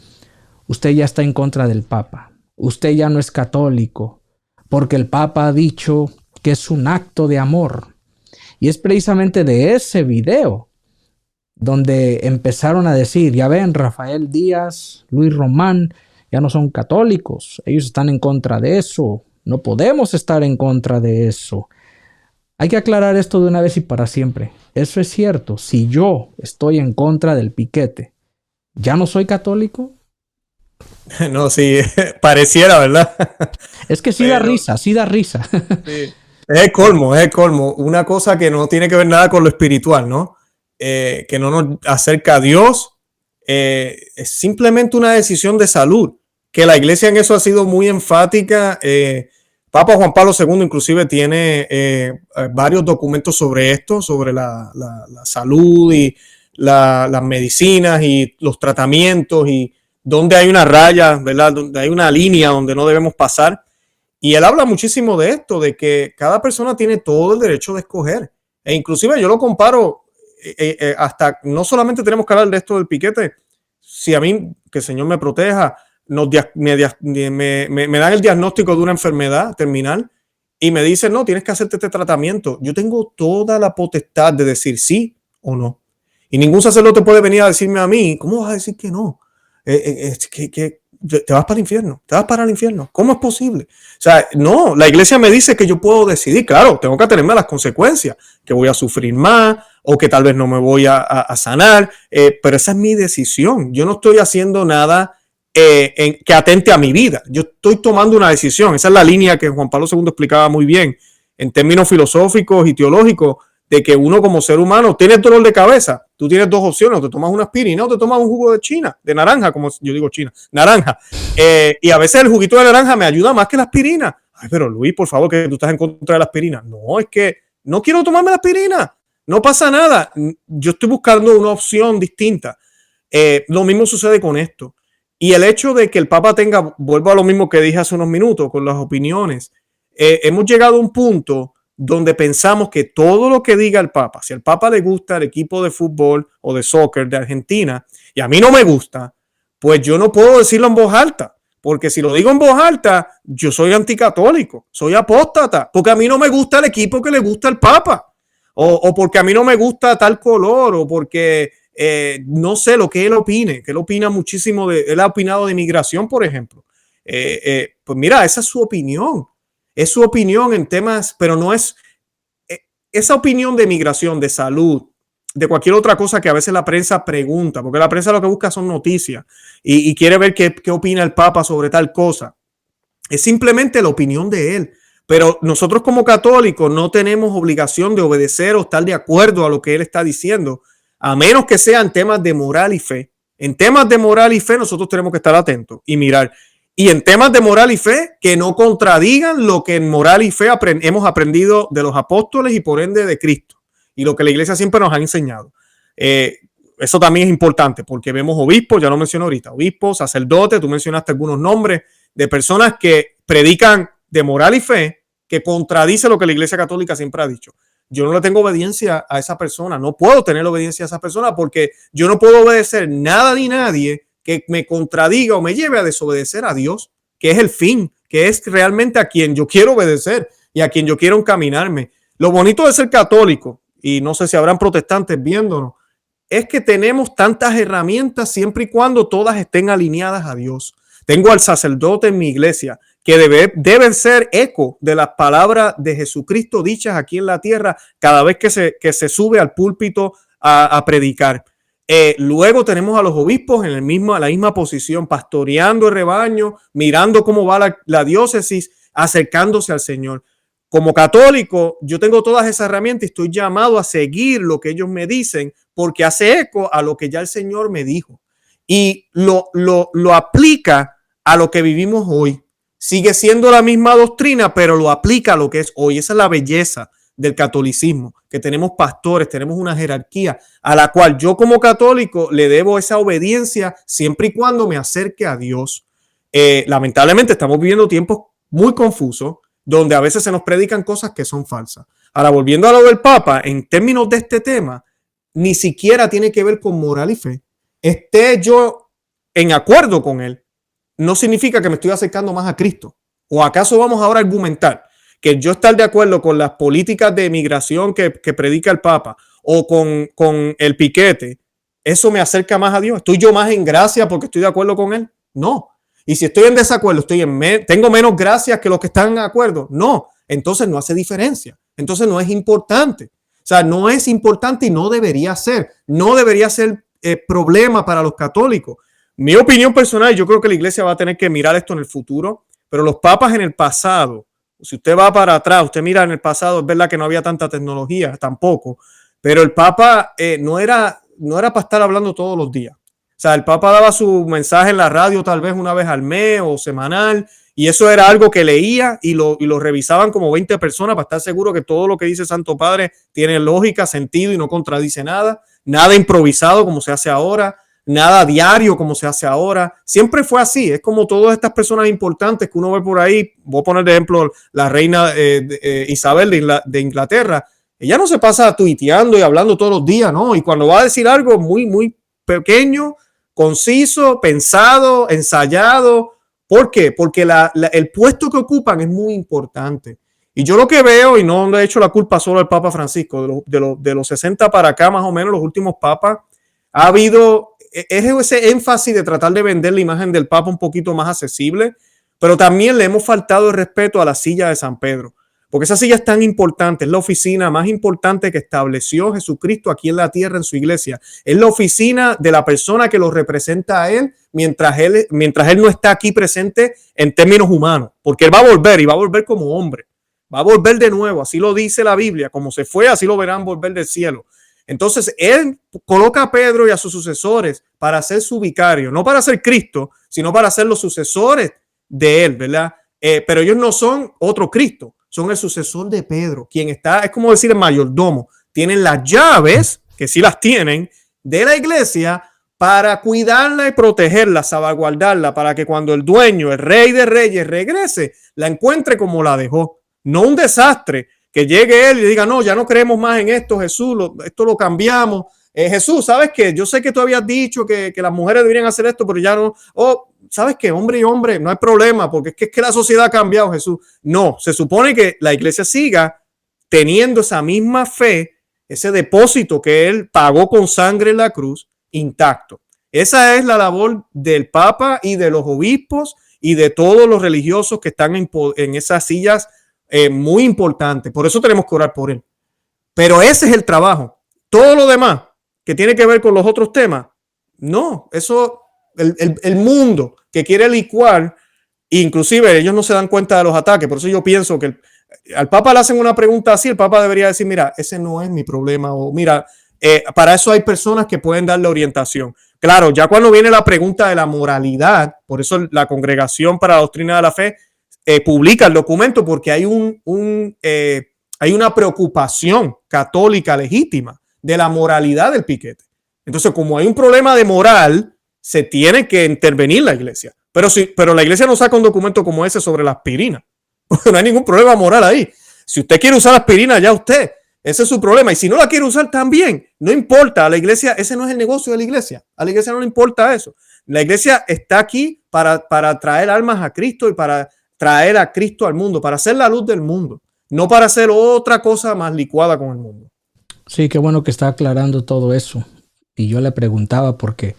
usted ya está en contra del Papa. Usted ya no es católico, porque el Papa ha dicho que es un acto de amor. Y es precisamente de ese video donde empezaron a decir, ya ven, Rafael Díaz, Luis Román, ya no son católicos, ellos están en contra de eso, no podemos estar en contra de eso. Hay que aclarar esto de una vez y para siempre. Eso es cierto, si yo estoy en contra del piquete, ¿ya no soy católico? No, sí, pareciera, ¿verdad? Es que sí da risa, sí da risa. Sí. Es el colmo, es el colmo. Una cosa que no tiene que ver nada con lo espiritual, ¿no? Que no nos acerca a Dios. Es simplemente una decisión de salud. Que la iglesia en eso ha sido muy enfática. Papa Juan Pablo II inclusive tiene varios documentos sobre esto, sobre la salud y las medicinas y los tratamientos y donde hay una raya, ¿verdad? Donde hay una línea donde no debemos pasar. Y él habla muchísimo de esto, de que cada persona tiene todo el derecho de escoger. E inclusive yo lo comparo, hasta no solamente tenemos que hablar de esto del piquete, si a mí, que el Señor me proteja, me dan el diagnóstico de una enfermedad terminal y me dicen, no, tienes que hacerte este tratamiento. Yo tengo toda la potestad de decir sí o no. Y ningún sacerdote puede venir a decirme a mí, ¿cómo vas a decir que no? Que te vas para el infierno, te vas para el infierno. ¿Cómo es posible? O sea, no, la iglesia me dice que yo puedo decidir, claro, tengo que atenerme a las consecuencias, que voy a sufrir más o que tal vez no me voy a sanar, pero esa es mi decisión. Yo no estoy haciendo nada que atente a mi vida. Yo estoy tomando una decisión. Esa es la línea que Juan Pablo II explicaba muy bien en términos filosóficos y teológicos, de que uno como ser humano tiene dolor de cabeza. Tú tienes dos opciones, o te tomas una aspirina o te tomas un jugo de China, de naranja, como yo digo China, naranja. Y a veces el juguito de naranja me ayuda más que la aspirina. Ay, pero Luis, por favor, que tú estás en contra de la aspirina. No, es que no quiero tomarme la aspirina. No pasa nada. Yo estoy buscando una opción distinta. Lo mismo sucede con esto. Y el hecho de que el Papa tenga, vuelvo a lo mismo que dije hace unos minutos con las opiniones, hemos llegado a un punto donde pensamos que todo lo que diga el Papa, si al Papa le gusta el equipo de fútbol o de soccer de Argentina y a mí no me gusta, pues yo no puedo decirlo en voz alta, porque si lo digo en voz alta, yo soy anticatólico, soy apóstata, porque a mí no me gusta el equipo que le gusta al Papa, o porque a mí no me gusta tal color, o porque no sé lo que él opine, que él opina muchísimo, él ha opinado de inmigración, por ejemplo. Pues mira, esa es su opinión. Es su opinión en temas, pero no es esa opinión de migración, de salud, de cualquier otra cosa que a veces la prensa pregunta, porque la prensa lo que busca son noticias y quiere ver qué opina el Papa sobre tal cosa. Es simplemente la opinión de él. Pero nosotros como católicos no tenemos obligación de obedecer o estar de acuerdo a lo que él está diciendo, a menos que sean temas de moral y fe. En temas de moral y fe nosotros tenemos que estar atentos y mirar. Y en temas de moral y fe, que no contradigan lo que en moral y fe hemos aprendido de los apóstoles y por ende de Cristo. Y lo que la iglesia siempre nos ha enseñado. Eso también es importante porque vemos obispos, ya lo mencioné ahorita, obispos, sacerdotes, tú mencionaste algunos nombres de personas que predican de moral y fe, que contradice lo que la iglesia católica siempre ha dicho. Yo no le tengo obediencia a esa persona, no puedo tener obediencia a esa persona porque yo no puedo obedecer nada ni nadie que me contradiga o me lleve a desobedecer a Dios, que es el fin, que es realmente a quien yo quiero obedecer y a quien yo quiero encaminarme. Lo bonito de ser católico, y no sé si habrán protestantes viéndonos, es que tenemos tantas herramientas siempre y cuando todas estén alineadas a Dios. Tengo al sacerdote en mi iglesia que deben ser eco de las palabras de Jesucristo dichas aquí en la tierra cada vez que se sube al púlpito a predicar. Luego tenemos a los obispos en la misma posición, pastoreando el rebaño, mirando cómo va la diócesis, acercándose al Señor. Como católico, yo tengo todas esas herramientas y estoy llamado a seguir lo que ellos me dicen porque hace eco a lo que ya el Señor me dijo y lo aplica a lo que vivimos hoy. Sigue siendo la misma doctrina, pero lo aplica a lo que es hoy. Esa es la belleza del catolicismo, que tenemos pastores, tenemos una jerarquía a la cual yo como católico le debo esa obediencia siempre y cuando me acerque a Dios. Lamentablemente estamos viviendo tiempos muy confusos donde a veces se nos predican cosas que son falsas. Ahora, volviendo a lo del Papa, en términos de este tema, ni siquiera tiene que ver con moral y fe. Esté yo en acuerdo con él, no significa que me estoy acercando más a Cristo. ¿O acaso vamos ahora a argumentar que yo estar de acuerdo con las políticas de migración que predica el Papa o con el piquete, eso me acerca más a Dios? ¿Estoy yo más en gracia porque estoy de acuerdo con él? No. Y si estoy en desacuerdo, tengo menos gracias que los que están en acuerdo. No, entonces no hace diferencia. Entonces no es importante. O sea, no es importante y no debería ser. No debería ser problema para los católicos. Mi opinión personal, yo creo que la iglesia va a tener que mirar esto en el futuro, pero los papas en el pasado, si usted va para atrás, usted mira en el pasado, es verdad que no había tanta tecnología tampoco, pero el papa no era para estar hablando todos los días. O sea, el papa daba su mensaje en la radio tal vez una vez al mes o semanal, y eso era algo que leía y lo revisaban como 20 personas para estar seguro que todo lo que dice Santo Padre tiene lógica, sentido y no contradice nada. Nada improvisado como se hace ahora, nada diario como se hace ahora. Siempre fue así. Es como todas estas personas importantes que uno ve por ahí. Voy a poner de ejemplo la reina Isabel de Inglaterra. Ella no se pasa tuiteando y hablando todos los días, ¿no? Y cuando va a decir algo muy, muy pequeño, conciso, pensado, ensayado. ¿Por qué? Porque el puesto que ocupan es muy importante. Y yo lo que veo, y no le he hecho la culpa solo al Papa Francisco, de los 60 para acá, más o menos, los últimos papas, ha habido ese énfasis de tratar de vender la imagen del Papa un poquito más accesible, pero también le hemos faltado el respeto a la silla de San Pedro, porque esa silla es tan importante, es la oficina más importante que estableció Jesucristo aquí en la tierra en su iglesia. Es la oficina de la persona que lo representa a él mientras él no está aquí presente en términos humanos, porque él va a volver y va a volver como hombre. Va a volver de nuevo, así lo dice la Biblia, como se fue, así lo verán volver del cielo. Entonces, él coloca a Pedro y a sus sucesores para ser su vicario, no para ser Cristo, sino para ser los sucesores de él, ¿verdad? Pero ellos no son otro Cristo, son el sucesor de Pedro, quien está, es como decir el mayordomo, tienen las llaves, que sí las tienen, de la iglesia para cuidarla y protegerla, salvaguardarla, para que cuando el dueño, el rey de reyes, regrese, la encuentre como la dejó. No un desastre, que llegue él y diga, no, ya no creemos más en esto, Jesús, esto lo cambiamos. Jesús, ¿sabes qué? Yo sé que tú habías dicho que las mujeres deberían hacer esto, pero ya no. ¿Sabes qué? Hombre y hombre, no hay problema, porque es que la sociedad ha cambiado, Jesús. No, se supone que la iglesia siga teniendo esa misma fe, ese depósito que él pagó con sangre en la cruz, intacto. Esa es la labor del Papa y de los obispos y de todos los religiosos que están en esas sillas muy importante. Por eso tenemos que orar por él. Pero ese es el trabajo. Todo lo demás que tiene que ver con los otros temas, no, eso, el mundo que quiere licuar, inclusive ellos no se dan cuenta de los ataques. Por eso yo pienso que al Papa le hacen una pregunta así, el Papa debería decir, mira, ese no es mi problema, o mira, para eso hay personas que pueden darle orientación. Claro, ya cuando viene la pregunta de la moralidad, por eso la Congregación para la Doctrina de la Fe publica el documento, porque hay hay una preocupación católica legítima de la moralidad del piquete. Entonces, como hay un problema de moral, se tiene que intervenir la iglesia. Pero la iglesia no saca un documento como ese sobre la aspirina. No hay ningún problema moral ahí. Si usted quiere usar aspirina, ya usted. Ese es su problema. Y si no la quiere usar también, no importa. A la iglesia, ese no es el negocio de la iglesia. A la iglesia no le importa eso. La iglesia está aquí para traer almas a Cristo y para traer a Cristo al mundo, para ser la luz del mundo, no para hacer otra cosa más licuada con el mundo. Sí, qué bueno que está aclarando todo eso. Y yo le preguntaba porque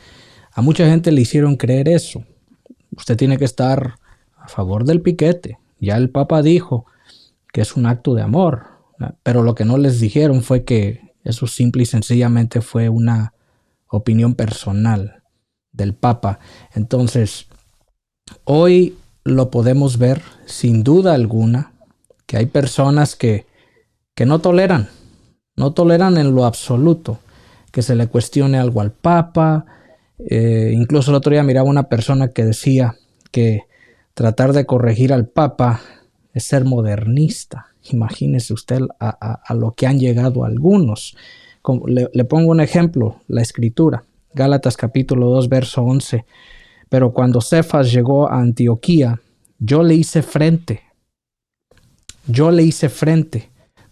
a mucha gente le hicieron creer eso. Usted tiene que estar a favor del piquete. Ya el Papa dijo que es un acto de amor, pero lo que no les dijeron fue que eso simple y sencillamente fue una opinión personal del Papa. Entonces, hoy lo podemos ver sin duda alguna que hay personas que no toleran en lo absoluto que se le cuestione algo al Papa. Incluso el otro día miraba una persona que decía que tratar de corregir al Papa es ser modernista. Imagínese usted a lo que han llegado algunos. Le pongo un ejemplo, la Escritura, Gálatas capítulo 2, verso 11. Pero cuando Cefas llegó a Antioquía, yo le hice frente,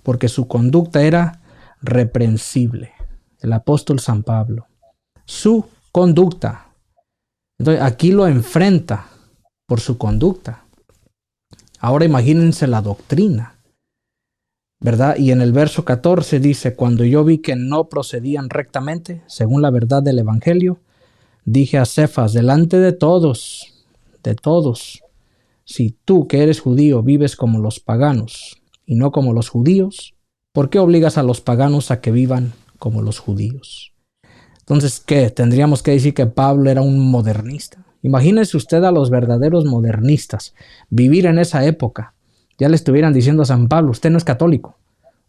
porque su conducta era reprensible. El apóstol San Pablo, su conducta. Entonces aquí lo enfrenta por su conducta. Ahora imagínense la doctrina, ¿verdad? Y en el verso 14 dice, cuando yo vi que no procedían rectamente, según la verdad del evangelio, dije a Cefas, delante de todos, de todos. Si tú, que eres judío, vives como los paganos y no como los judíos, ¿por qué obligas a los paganos a que vivan como los judíos? Entonces, ¿qué? Tendríamos que decir que Pablo era un modernista. Imagínese usted a los verdaderos modernistas vivir en esa época. Ya le estuvieran diciendo a San Pablo, usted no es católico,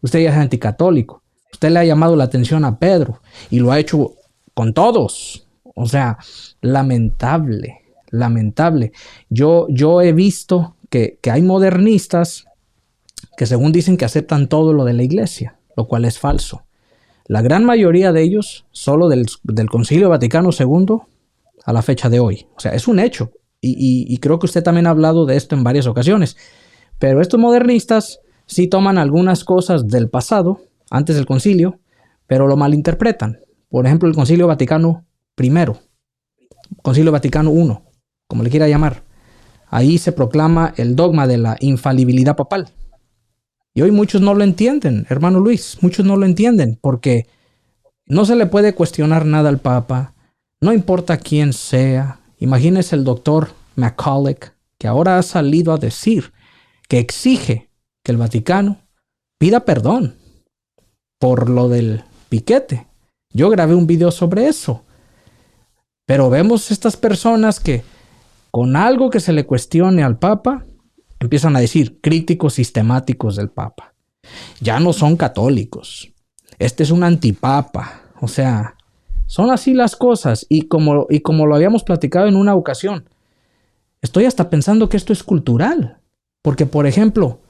usted ya es anticatólico. Usted le ha llamado la atención a Pedro y lo ha hecho con todos. O sea, lamentable, lamentable. Yo he visto que hay modernistas que según dicen que aceptan todo lo de la iglesia, lo cual es falso. La gran mayoría de ellos solo del Concilio Vaticano II a la fecha de hoy. O sea, es un hecho. Y creo que usted también ha hablado de esto en varias ocasiones. Pero estos modernistas sí toman algunas cosas del pasado, antes del concilio, pero lo malinterpretan. Por ejemplo, el Concilio Vaticano I, Concilio Vaticano I, como le quiera llamar. Ahí se proclama el dogma de la infalibilidad papal. Y hoy muchos no lo entienden, hermano Luis, muchos no lo entienden porque no se le puede cuestionar nada al Papa, no importa quién sea. Imagínese el doctor McCulloch, que ahora ha salido a decir que exige que el Vaticano pida perdón por lo del piquete. Yo grabé un video sobre eso. Pero vemos estas personas que con algo que se le cuestione al Papa, empiezan a decir críticos sistemáticos del Papa. Ya no son católicos. Este es un antipapa. O sea, son así las cosas. Y como lo habíamos platicado en una ocasión, estoy hasta pensando que esto es cultural. Porque, por ejemplo,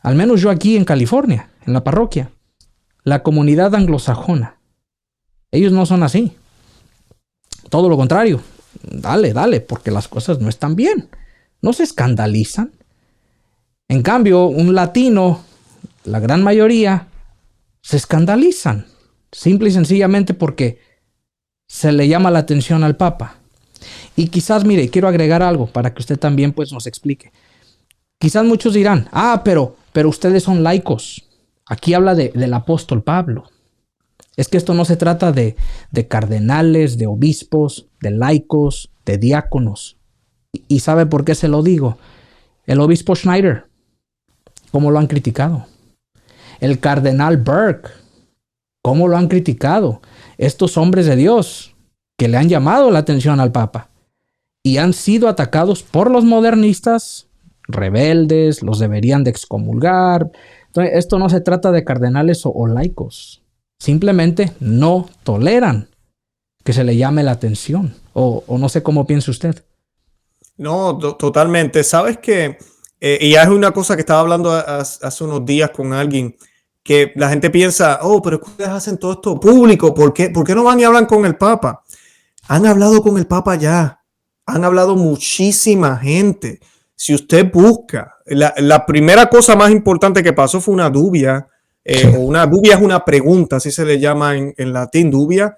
al menos yo aquí en California, en la parroquia, la comunidad anglosajona, ellos no son así. Todo lo contrario. Dale, porque las cosas no están bien. No se escandalizan. En cambio, un latino, la gran mayoría, se escandalizan. Simple y sencillamente porque se le llama la atención al Papa. Y quizás, mire, quiero agregar algo para que usted también pues nos explique. Quizás muchos dirán, pero ustedes son laicos. Aquí habla del apóstol Pablo. Es que esto no se trata de cardenales, de obispos, de laicos, de diáconos. ¿Y sabe por qué se lo digo? El obispo Schneider, ¿cómo lo han criticado? El cardenal Burke, ¿cómo lo han criticado? Estos hombres de Dios que le han llamado la atención al Papa y han sido atacados por los modernistas rebeldes, los deberían de excomulgar. Entonces, esto no se trata de cardenales o laicos. Simplemente no toleran que se le llame la atención. O no sé cómo piensa usted. No, totalmente. Sabes que, y ya es una cosa que estaba hablando hace unos días con alguien, que la gente piensa, pero ustedes hacen todo esto público, ¿por qué no van y hablan con el Papa? Han hablado con el Papa ya, han hablado muchísima gente. Si usted busca, la primera cosa más importante que pasó fue una dubia, o una dubia es una pregunta, así se le llama en latín, dubia,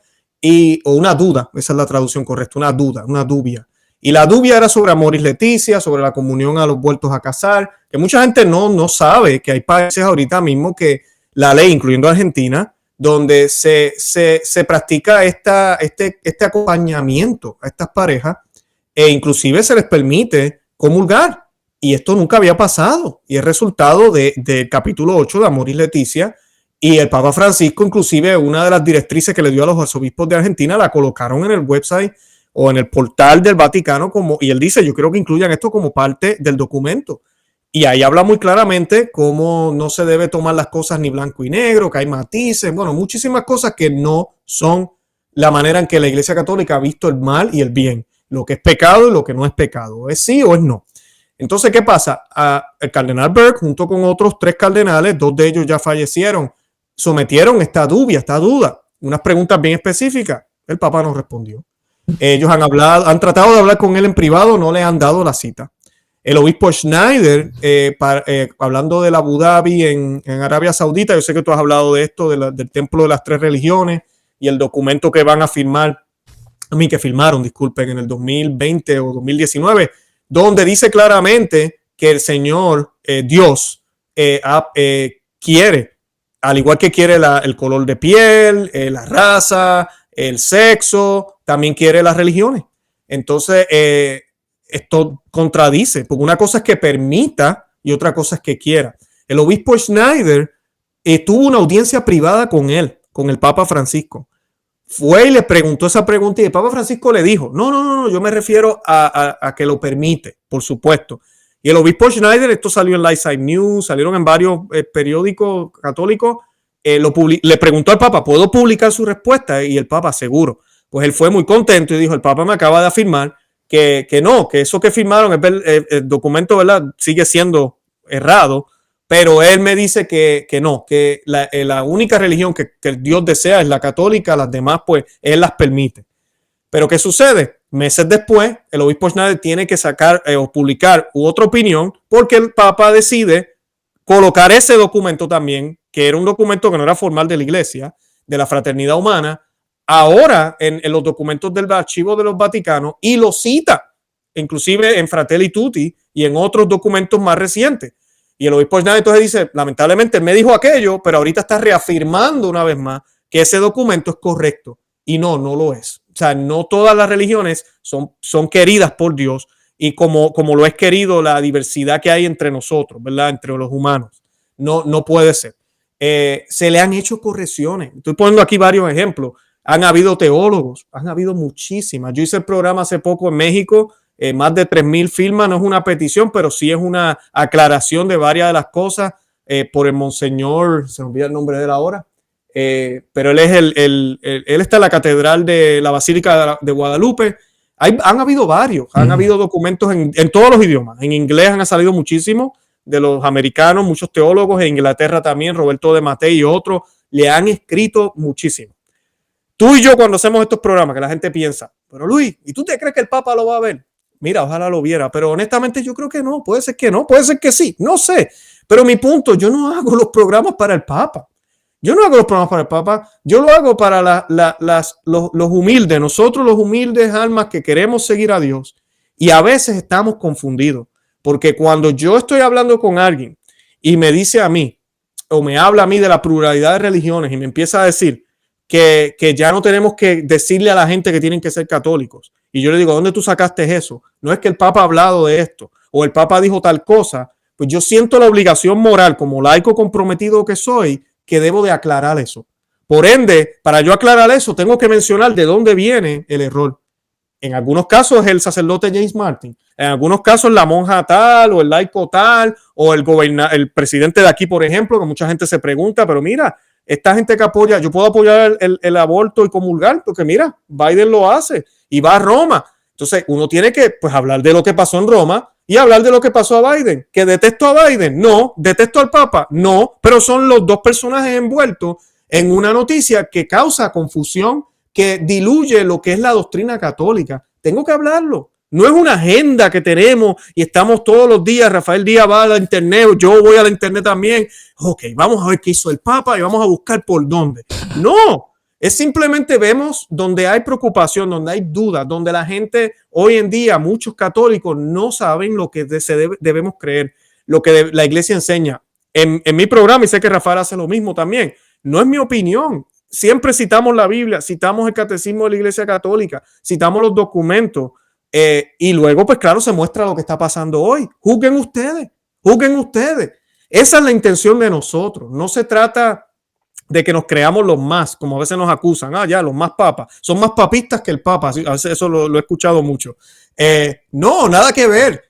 o una duda, esa es la traducción correcta, una duda, una dubia. Y la dubia era sobre Amoris Laetitia, sobre la comunión a los vueltos a casar, que mucha gente no sabe que hay países ahorita mismo que la ley, incluyendo Argentina, donde se practica este acompañamiento a estas parejas e inclusive se les permite comulgar. Y esto nunca había pasado. Y es resultado del capítulo 8 de Amoris Laetitia. Y el Papa Francisco, inclusive, una de las directrices que le dio a los arzobispos de Argentina, la colocaron en el website o en el portal del Vaticano, y él dice, yo creo que incluyan esto como parte del documento. Y ahí habla muy claramente cómo no se debe tomar las cosas ni blanco y negro, que hay matices, bueno, muchísimas cosas que no son la manera en que la Iglesia Católica ha visto el mal y el bien, lo que es pecado y lo que no es pecado, es sí o es no. Entonces, ¿qué pasa? El cardenal Burke, junto con otros 3 cardenales, 2 de ellos ya fallecieron, sometieron esta duda, unas preguntas bien específicas. El Papa no respondió. Ellos han tratado de hablar con él en privado, no le han dado la cita. El obispo Schneider, hablando de Abu Dhabi en Arabia Saudita, yo sé que tú has hablado de esto, del templo de las 3 religiones y el documento que van a firmar, que firmaron, disculpen, en el 2020 o 2019, donde dice claramente que el Señor, Dios, quiere, al igual que quiere el color de piel, la raza, el sexo, también quiere las religiones. Entonces, esto contradice, porque una cosa es que permita y otra cosa es que quiera. El obispo Schneider tuvo una audiencia privada con él, con el Papa Francisco. Fue y le preguntó esa pregunta y el Papa Francisco le dijo, no, yo me refiero a que lo permite, por supuesto. Y el obispo Schneider, esto salió en Lightside News, salieron en varios periódicos católicos, le preguntó al Papa, ¿puedo publicar su respuesta? Y el Papa, seguro. Pues él fue muy contento y dijo, el Papa me acaba de afirmar que no, que eso que firmaron, el documento, ¿verdad?, sigue siendo errado, pero él me dice que no, que la única religión que Dios desea es la católica, las demás pues él las permite. Pero ¿qué sucede? Meses después, el obispo Schneider tiene que sacar o publicar otra opinión porque el Papa decide colocar ese documento también, que era un documento que no era formal de la Iglesia, de la Fraternidad Humana, ahora en los documentos del archivo de los Vaticanos y lo cita, inclusive en Fratelli Tutti y en otros documentos más recientes. Y el obispo Schneider entonces dice, lamentablemente él me dijo aquello, pero ahorita está reafirmando una vez más que ese documento es correcto. Y no lo es. O sea, no todas las religiones son queridas por Dios y como lo es querido la diversidad que hay entre nosotros, ¿verdad? Entre los humanos. No puede ser. Se le han hecho correcciones. Estoy poniendo aquí varios ejemplos. Han habido teólogos, han habido muchísimas. Yo hice el programa hace poco en México, más de 3,000 firmas, no es una petición, pero sí es una aclaración de varias de las cosas por el monseñor, se me olvida el nombre de él ahora, pero él es él está en la catedral de la Basílica de Guadalupe. Han habido varios, han habido documentos en todos los idiomas. En inglés han salido muchísimos de los americanos, muchos teólogos, en Inglaterra también, Roberto de Matei y otros, le han escrito muchísimo. Tú y yo cuando hacemos estos programas, que la gente piensa, pero Luis, ¿y tú te crees que el Papa lo va a ver? Mira, ojalá lo viera, pero honestamente yo creo que no, puede ser que no, puede ser que sí, no sé. Pero mi punto, yo no hago los programas para el Papa. Yo no hago los programas para el Papa, yo lo hago para los humildes, nosotros los humildes almas que queremos seguir a Dios. Y a veces estamos confundidos, porque cuando yo estoy hablando con alguien y me dice a mí, o me habla a mí de la pluralidad de religiones y me empieza a decir que ya no tenemos que decirle a la gente que tienen que ser católicos. Y yo le digo, ¿dónde tú sacaste eso? No es que el Papa ha hablado de esto o el Papa dijo tal cosa. Pues yo siento la obligación moral como laico comprometido que soy, que debo de aclarar eso. Por ende, para yo aclarar eso, tengo que mencionar de dónde viene el error. En algunos casos es el sacerdote James Martin, en algunos casos la monja tal o el laico tal o el presidente de aquí, por ejemplo, que mucha gente se pregunta, pero mira, esta gente que apoya, yo puedo apoyar el aborto y comulgar, porque mira, Biden lo hace y va a Roma. Entonces uno tiene que pues hablar de lo que pasó en Roma y hablar de lo que pasó a Biden. ¿Que detesto a Biden? No. ¿Detesto al Papa? No. Pero son los dos personajes envueltos en una noticia que causa confusión, que diluye lo que es la doctrina católica. Tengo que hablarlo. No es una agenda que tenemos y estamos todos los días. Rafael Díaz va a la internet, yo voy a la internet también. Ok, vamos a ver qué hizo el Papa y vamos a buscar por dónde. No. Es simplemente vemos donde hay preocupación, donde hay dudas, donde la gente hoy en día, muchos católicos no saben lo que debemos creer, lo que la iglesia enseña. En mi programa, y sé que Rafael hace lo mismo también, no es mi opinión. Siempre citamos la Biblia, citamos el catecismo de la Iglesia Católica, citamos los documentos y luego, pues claro, se muestra lo que está pasando hoy. Juzguen ustedes, juzguen ustedes. Esa es la intención de nosotros. No se trata de que nos creamos los más, como a veces nos acusan, ya los más papas, son más papistas que el Papa, a veces eso lo he escuchado mucho. No, nada que ver.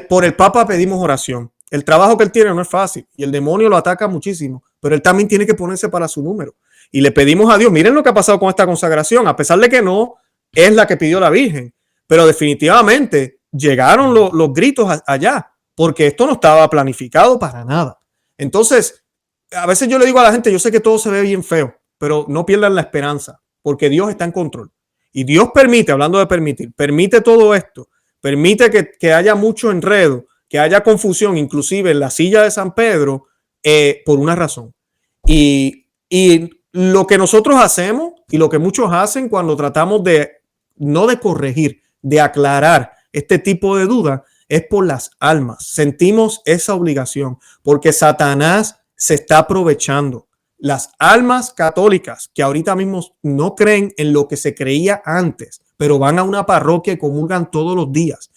Por el Papa pedimos oración. El trabajo que él tiene no es fácil y el demonio lo ataca muchísimo, pero él también tiene que ponerse para su número. Y le pedimos a Dios, miren lo que ha pasado con esta consagración, a pesar de que no es la que pidió la Virgen, pero definitivamente llegaron los gritos allá, porque esto no estaba planificado para nada. Entonces, a veces yo le digo a la gente, yo sé que todo se ve bien feo, pero no pierdan la esperanza, porque Dios está en control. Y Dios permite, hablando de permitir, permite todo esto, permite que haya mucho enredo, que haya confusión, inclusive en la silla de San Pedro, por una razón. Y lo que nosotros hacemos y lo que muchos hacen cuando tratamos no de corregir, de aclarar este tipo de dudas, es por las almas. Sentimos esa obligación porque Satanás se está aprovechando. Las almas católicas que ahorita mismo no creen en lo que se creía antes, pero van a una parroquia y comulgan todos los días.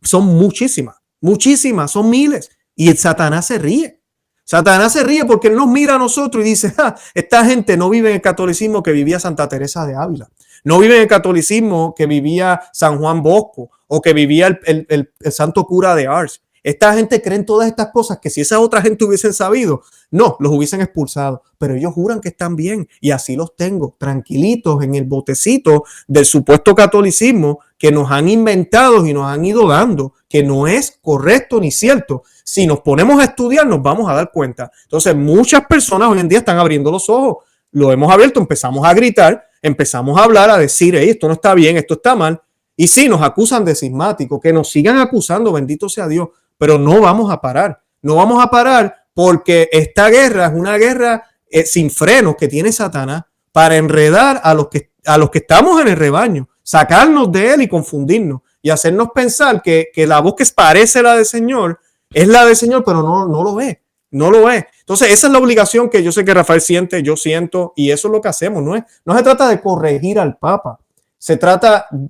son muchísimas, muchísimas, son miles. Y Satanás se ríe. Satanás se ríe porque él nos mira a nosotros y dice, esta gente no vive en el catolicismo que vivía Santa Teresa de Ávila. No vive en el catolicismo que vivía San Juan Bosco o que vivía el santo cura de Ars. Esta gente cree en todas estas cosas que si esa otra gente hubiesen sabido, no, los hubiesen expulsado. Pero ellos juran que están bien y así los tengo, tranquilitos en el botecito del supuesto catolicismo que nos han inventado y nos han ido dando, que no es correcto ni cierto. Si nos ponemos a estudiar, nos vamos a dar cuenta. Entonces, muchas personas hoy en día están abriendo los ojos. Lo hemos abierto, empezamos a gritar, empezamos a hablar, a decir, hey, esto no está bien, esto está mal. Y sí, nos acusan de cismáticos, que nos sigan acusando, bendito sea Dios. Pero no vamos a parar. No vamos a parar porque esta guerra es una guerra sin frenos que tiene Satanás para enredar a los que estamos en el rebaño, sacarnos de él y confundirnos y hacernos pensar que la voz que parece la del Señor es la del Señor, pero no lo es. No lo es. Entonces, esa es la obligación que yo sé que Rafael siente, yo siento, y eso es lo que hacemos. No se trata de corregir al Papa.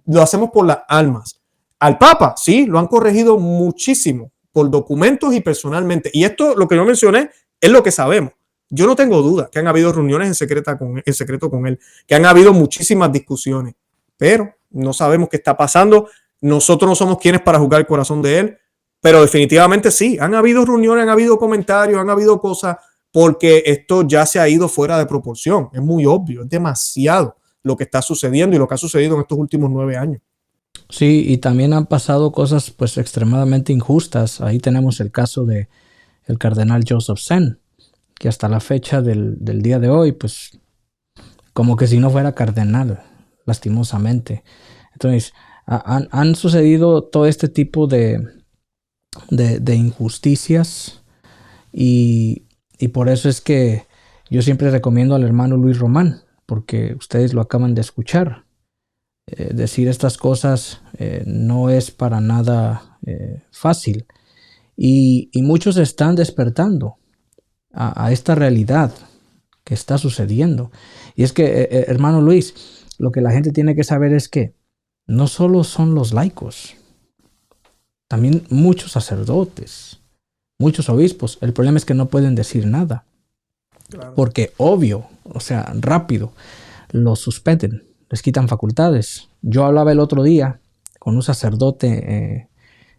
Lo hacemos por las almas. Al Papa, sí, lo han corregido muchísimo por documentos y personalmente. Y esto, lo que yo mencioné, es lo que sabemos. Yo no tengo duda que han habido reuniones en secreto con él, que han habido muchísimas discusiones, pero no sabemos qué está pasando. Nosotros no somos quienes para juzgar el corazón de él, pero definitivamente sí, han habido reuniones, han habido comentarios, han habido cosas, porque esto ya se ha ido fuera de proporción. Es muy obvio, es demasiado lo que está sucediendo y lo que ha sucedido en estos últimos 9 años. Sí, y también han pasado cosas pues extremadamente injustas. Ahí tenemos el caso de el cardenal Joseph Zen, que hasta la fecha del día de hoy, pues como que si no fuera cardenal, lastimosamente. Entonces, han sucedido todo este tipo de injusticias y por eso es que yo siempre recomiendo al hermano Luis Román, porque ustedes lo acaban de escuchar. Decir estas cosas no es para nada fácil y muchos están despertando a esta realidad que está sucediendo. Y es que, hermano Luis, lo que la gente tiene que saber es que no solo son los laicos, también muchos sacerdotes, muchos obispos. El problema es que no pueden decir nada, claro, porque obvio, o sea, rápido, los suspenden, les quitan facultades. Yo hablaba el otro día con un sacerdote,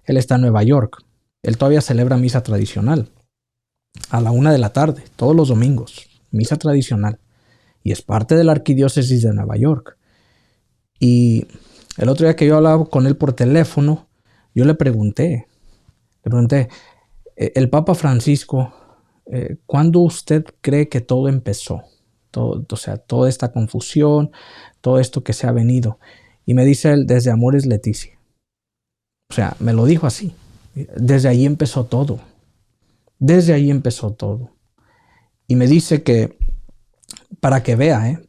él está en Nueva York, él todavía celebra misa tradicional a la 1 de la tarde, todos los domingos, misa tradicional, y es parte de la arquidiócesis de Nueva York. Y el otro día que yo hablaba con él por teléfono, yo le pregunté, el Papa Francisco, ¿cuándo usted cree que todo empezó? O sea, toda esta confusión, todo esto que se ha venido. Y me dice él, desde Amoris Laetitia. O sea, me lo dijo así. Desde ahí empezó todo. Desde ahí empezó todo. Y me dice que, para que vea,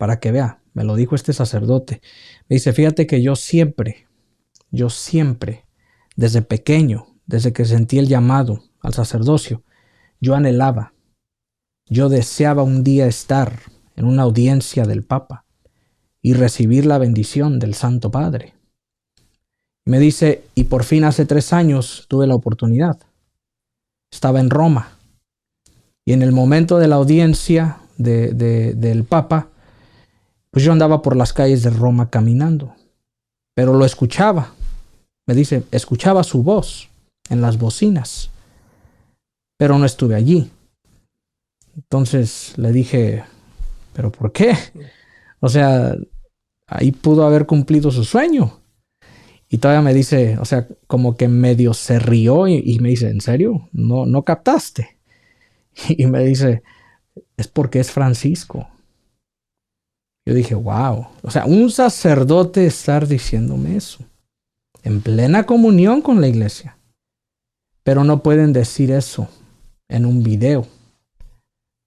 me lo dijo este sacerdote. Me dice, fíjate que yo siempre, desde pequeño, desde que sentí el llamado al sacerdocio, yo anhelaba, yo deseaba un día estar en una audiencia del Papa y recibir la bendición del Santo Padre. Me dice, y por fin hace 3 años tuve la oportunidad. Estaba en Roma y en el momento de la audiencia del Papa, pues yo andaba por las calles de Roma caminando, pero lo escuchaba. Me dice, escuchaba su voz en las bocinas, pero no estuve allí. Entonces le dije, ¿pero por qué? O sea, ahí pudo haber cumplido su sueño. Y todavía me dice, o sea, como que medio se rió y me dice, ¿en serio? ¿No captaste? Y me dice, es porque es Francisco. Yo dije, wow. O sea, un sacerdote estar diciéndome eso, en plena comunión con la iglesia. Pero no pueden decir eso en un video,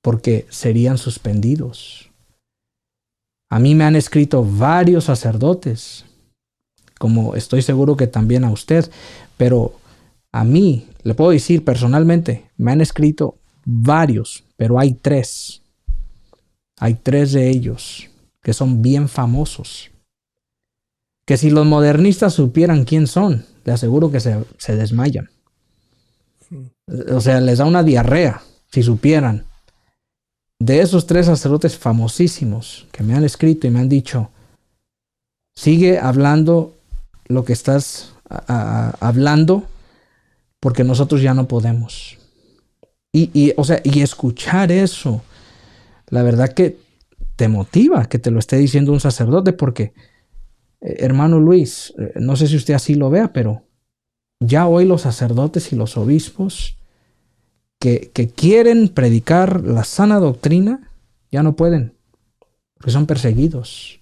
porque serían suspendidos. A mí me han escrito varios sacerdotes, como estoy seguro que también a usted, pero a mí, le puedo decir personalmente, me han escrito varios, pero hay 3. Hay 3 de ellos que son bien famosos, que si los modernistas supieran quién son, le aseguro que se desmayan. O sea, les da una diarrea si supieran. De esos 3 sacerdotes famosísimos que me han escrito y me han dicho, sigue hablando lo que estás hablando, porque nosotros ya no podemos. O sea, escuchar eso, la verdad que te motiva que te lo esté diciendo un sacerdote, porque, hermano Luis, no sé si usted así lo vea, pero ya hoy los sacerdotes y los obispos que quieren predicar la sana doctrina, ya no pueden, porque son perseguidos.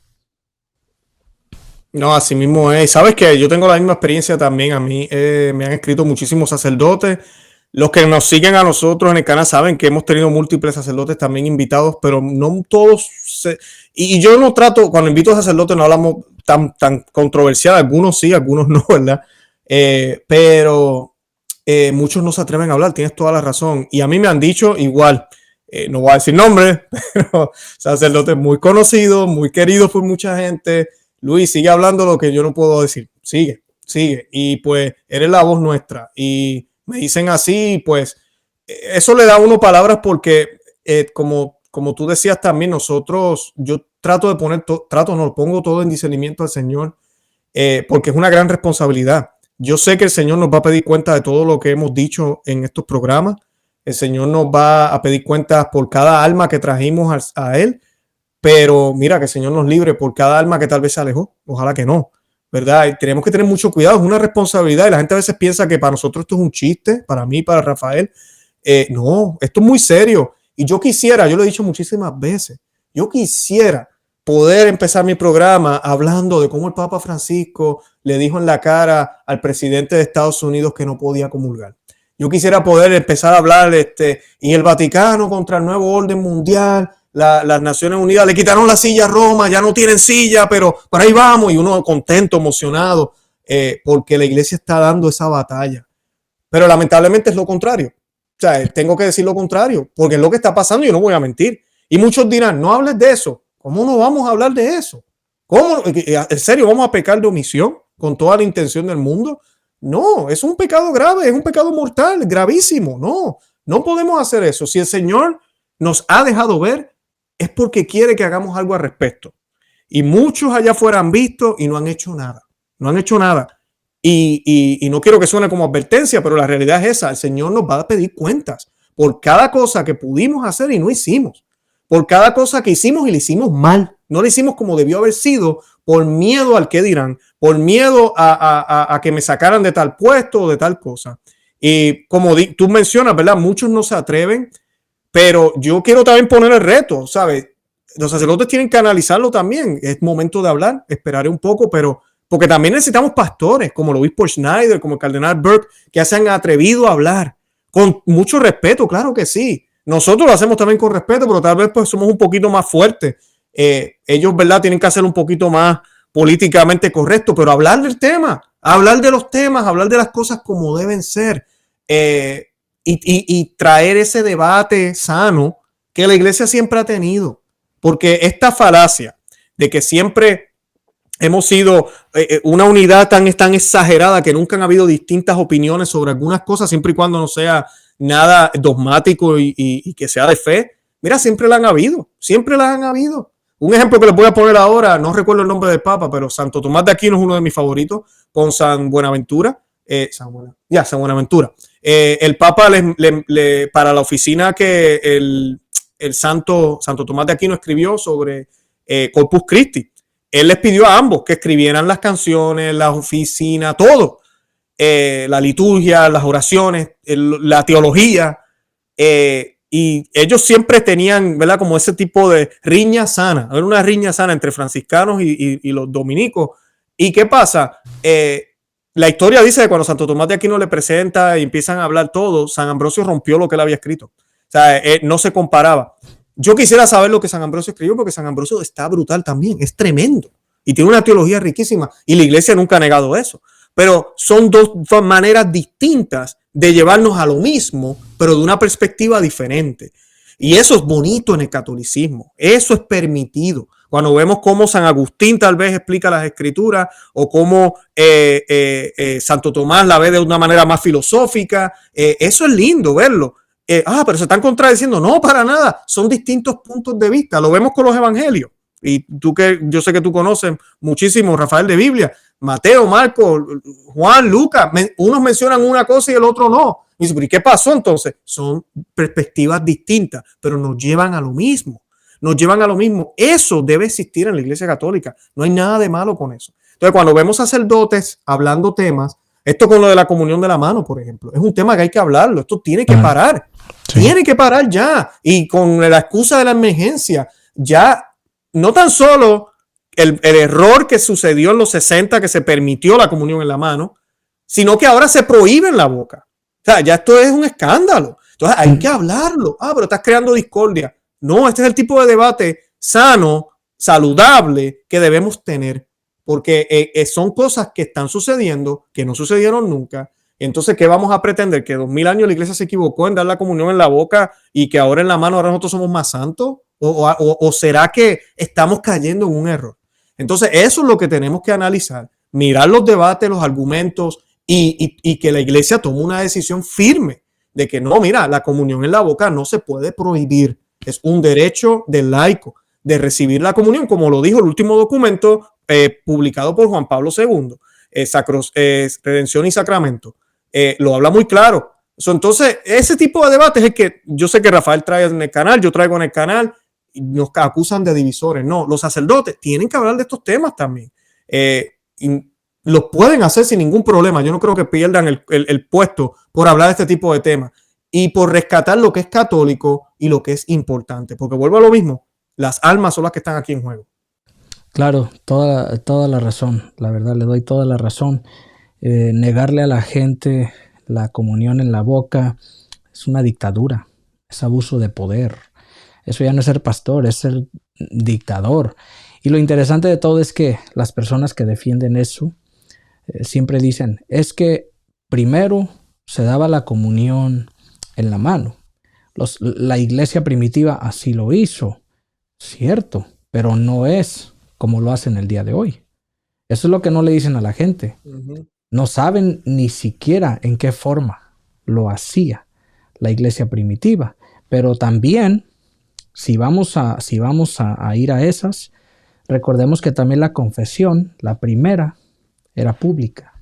No, así mismo es. Sabes que yo tengo la misma experiencia también. A mí me han escrito muchísimos sacerdotes. Los que nos siguen a nosotros en el canal saben que hemos tenido múltiples sacerdotes también invitados, pero no todos. Y yo no trato, cuando invito a sacerdotes no hablamos tan controversial. Algunos sí, algunos no, ¿verdad? Pero muchos no se atreven a hablar. Tienes toda la razón. Y a mí me han dicho igual. No voy a decir nombres, pero sacerdotes muy conocidos, muy queridos por mucha gente. Luis, sigue hablando lo que yo no puedo decir. Sigue. Y pues eres la voz nuestra. Y me dicen así, pues eso le da a uno palabras porque como tú decías también, yo trato de pongo todo en discernimiento al Señor, porque es una gran responsabilidad. Yo sé que el Señor nos va a pedir cuenta de todo lo que hemos dicho en estos programas. El Señor nos va a pedir cuentas por cada alma que trajimos a Él. Pero mira, que el Señor nos libre por cada alma que tal vez se alejó. Ojalá que no, ¿verdad? Y tenemos que tener mucho cuidado, es una responsabilidad. Y la gente a veces piensa que para nosotros esto es un chiste, para mí, para Rafael. No, esto es muy serio. Y yo lo he dicho muchísimas veces, yo quisiera poder empezar mi programa hablando de cómo el Papa Francisco le dijo en la cara al presidente de Estados Unidos que no podía comulgar. Yo quisiera poder empezar a hablar y el Vaticano contra el nuevo orden mundial. Las Naciones Unidas le quitaron la silla a Roma, ya no tienen silla, pero por ahí vamos, y uno contento, emocionado, porque la iglesia está dando esa batalla. Pero lamentablemente es lo contrario. O sea, tengo que decir lo contrario, porque es lo que está pasando y yo no voy a mentir. Y muchos dirán, no hables de eso. ¿Cómo no vamos a hablar de eso? ¿Cómo? ¿En serio vamos a pecar de omisión con toda la intención del mundo? No, es un pecado grave, es un pecado mortal, gravísimo. No podemos hacer eso. Si el Señor nos ha dejado ver, es porque quiere que hagamos algo al respecto. Y muchos allá afuera han visto y no han hecho nada. No han hecho nada. Y no quiero que suene como advertencia, pero la realidad es esa. El Señor nos va a pedir cuentas por cada cosa que pudimos hacer y no hicimos. Por cada cosa que hicimos y le hicimos mal. No le hicimos como debió haber sido por miedo al que dirán, por miedo a que me sacaran de tal puesto o de tal cosa. Y como tú mencionas, ¿verdad? Muchos no se atreven. Pero yo quiero también poner el reto, ¿sabes? Los sacerdotes tienen que analizarlo también. Es momento de hablar, esperaré un poco, pero porque también necesitamos pastores como el obispo Schneider, como el cardenal Burke, que se han atrevido a hablar con mucho respeto, claro que sí. Nosotros lo hacemos también con respeto, pero tal vez pues somos un poquito más fuertes. Ellos, ¿verdad? Tienen que hacer un poquito más políticamente correcto, pero hablar del tema, hablar de los temas, hablar de las cosas como deben ser. Y traer ese debate sano que la iglesia siempre ha tenido. Porque esta falacia de que siempre hemos sido una unidad tan exagerada que nunca han habido distintas opiniones sobre algunas cosas, siempre y cuando no sea nada dogmático y que sea de fe. Mira, siempre la han habido, siempre las han habido. Un ejemplo que les voy a poner ahora, no recuerdo el nombre del Papa, pero Santo Tomás de Aquino es uno de mis favoritos, con San Buenaventura. San Buenaventura. El Papa para la oficina que el Santo Tomás de Aquino escribió sobre Corpus Christi, él les pidió a ambos que escribieran las canciones, la oficina, todo, la liturgia, las oraciones, la teología, y ellos siempre tenían, ¿verdad? Como ese tipo de riña sana, era una riña sana entre franciscanos y los dominicos. ¿Y qué pasa? La historia dice que cuando Santo Tomás de Aquino le presenta y empiezan a hablar todo, San Ambrosio rompió lo que él había escrito. O sea, no se comparaba. Yo quisiera saber lo que San Ambrosio escribió, porque San Ambrosio está brutal también, es tremendo y tiene una teología riquísima y la iglesia nunca ha negado eso. Pero son dos maneras distintas de llevarnos a lo mismo, pero de una perspectiva diferente. Y eso es bonito en el catolicismo, eso es permitido. cuando vemos cómo San Agustín tal vez explica las escrituras o cómo Santo Tomás la ve de una manera más filosófica, eso es lindo verlo. Pero se están contradiciendo. No, para nada. Son distintos puntos de vista. Lo vemos con los evangelios. Y tú que yo sé que tú conoces muchísimo, Rafael, de Biblia. Mateo, Marcos, Juan, Lucas. Unos mencionan una cosa y el otro no. Y dice, ¿y qué pasó entonces? Son perspectivas distintas, pero nos llevan a lo mismo. Nos llevan a lo mismo. Eso debe existir en la Iglesia Católica. No hay nada de malo con eso. Entonces, cuando vemos sacerdotes hablando temas, esto con lo de la comunión de la mano, por ejemplo, es un tema que hay que hablarlo. Esto tiene que parar. Sí. Tiene que parar ya. Y con la excusa de la emergencia, ya no tan solo el error que sucedió en los 60, que se permitió la comunión en la mano, sino que ahora se prohíbe en la boca. O sea, ya esto es un escándalo. Entonces hay que hablarlo. Pero estás creando discordia. No, este es el tipo de debate sano, saludable que debemos tener. Porque son cosas que están sucediendo, que no sucedieron nunca. Entonces, ¿qué vamos a pretender? ¿Que 2000 años la iglesia se equivocó en dar la comunión en la boca y que ahora en la mano ahora nosotros somos más santos? ¿O será que estamos cayendo en un error? Entonces, eso es lo que tenemos que analizar. Mirar los debates, los argumentos y que la iglesia tome una decisión firme de que no, mira, la comunión en la boca no se puede prohibir. Es un derecho del laico de recibir la comunión, como lo dijo el último documento publicado por Juan Pablo II, Redención y Sacramento. Lo habla muy claro. Entonces, ese tipo de debate es el que yo sé que Rafael trae en el canal, yo traigo en el canal, y nos acusan de divisores. No, los sacerdotes tienen que hablar de estos temas también. Y los pueden hacer sin ningún problema. Yo no creo que pierdan el puesto por hablar de este tipo de temas y por rescatar lo que es católico y lo que es importante. Porque vuelvo a lo mismo, las almas son las que están aquí en juego. Claro, toda la razón. La verdad, le doy toda la razón. Negarle a la gente la comunión en la boca es una dictadura, es abuso de poder. Eso ya no es ser pastor, es ser dictador. Y lo interesante de todo es que las personas que defienden eso siempre dicen, es que primero se daba la comunión en la mano. La iglesia primitiva así lo hizo, cierto, pero no es como lo hacen el día de hoy. Eso es lo que no le dicen a la gente. Uh-huh. No saben ni siquiera en qué forma lo hacía la iglesia primitiva. Pero también, si vamos a ir a esas, recordemos que también la confesión, la primera, era pública.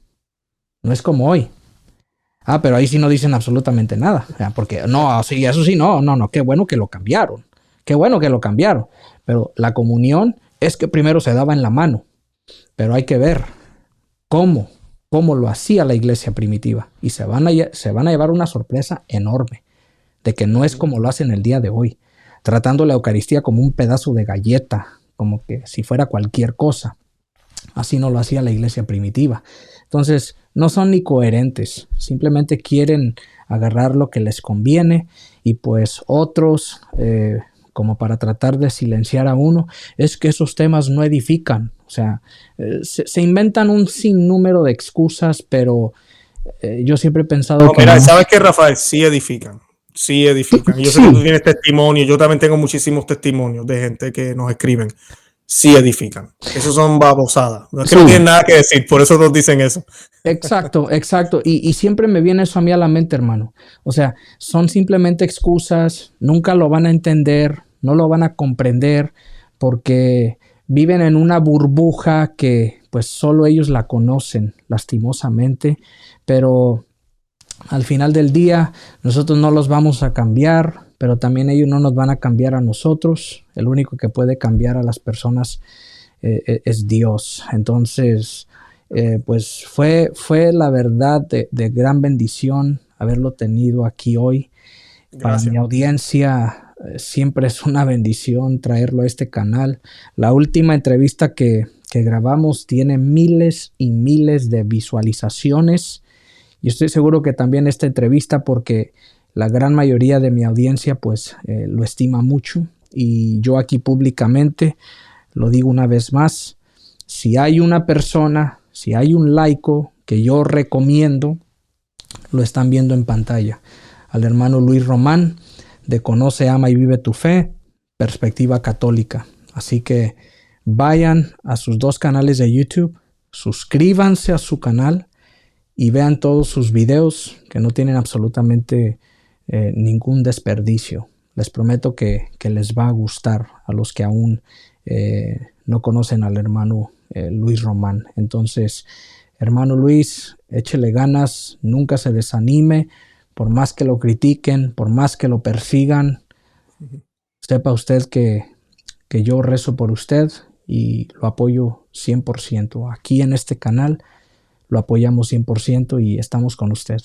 No es como hoy. Pero ahí sí no dicen absolutamente nada. Porque no, sí, eso sí, no, qué bueno que lo cambiaron. Qué bueno que lo cambiaron. Pero la comunión es que primero se daba en la mano. Pero hay que ver cómo lo hacía la iglesia primitiva. Y se van a llevar una sorpresa enorme de que no es como lo hacen el día de hoy, tratando la Eucaristía como un pedazo de galleta, como que si fuera cualquier cosa. Así no lo hacía la iglesia primitiva. Entonces, no son ni coherentes, simplemente quieren agarrar lo que les conviene y pues otros, como para tratar de silenciar a uno, es que esos temas no edifican. O sea, se inventan un sinnúmero de excusas, pero yo siempre he pensado que... Mira, ¿sabes qué, Rafael? Sí edifican. Sí edifican. Yo sé que tú tienes testimonio, yo también tengo muchísimos testimonios de gente que nos escriben. Sí edifican. Esos son babosadas. No es que no tienen nada que decir, por eso nos dicen eso. Exacto. Y siempre me viene eso a mí a la mente, hermano. O sea, son simplemente excusas, nunca lo van a entender, no lo van a comprender, porque viven en una burbuja que pues solo ellos la conocen, lastimosamente, pero al final del día nosotros no los vamos a cambiar, pero también ellos no nos van a cambiar a nosotros. El único que puede cambiar a las personas es Dios. Entonces, pues fue la verdad de gran bendición haberlo tenido aquí hoy. Gracias. Para mi audiencia siempre es una bendición traerlo a este canal. La última entrevista que grabamos tiene miles y miles de visualizaciones. Y estoy seguro que también esta entrevista, porque la gran mayoría de mi audiencia pues lo estima mucho, y yo aquí públicamente lo digo una vez más: si hay una persona, si hay un laico que yo recomiendo, lo están viendo en pantalla, al hermano Luis Román de Conoce, Ama y Vive tu Fe, Perspectiva Católica. Así que vayan a sus 2 canales de YouTube, suscríbanse a su canal y vean todos sus videos que no tienen absolutamente ningún desperdicio. Les prometo que les va a gustar a los que aún no conocen al hermano Luis Román. Entonces, hermano Luis, échele ganas, nunca se desanime, por más que lo critiquen, por más que lo persigan. Sepa usted que yo rezo por usted y lo apoyo 100%. Aquí en este canal lo apoyamos 100% y estamos con usted.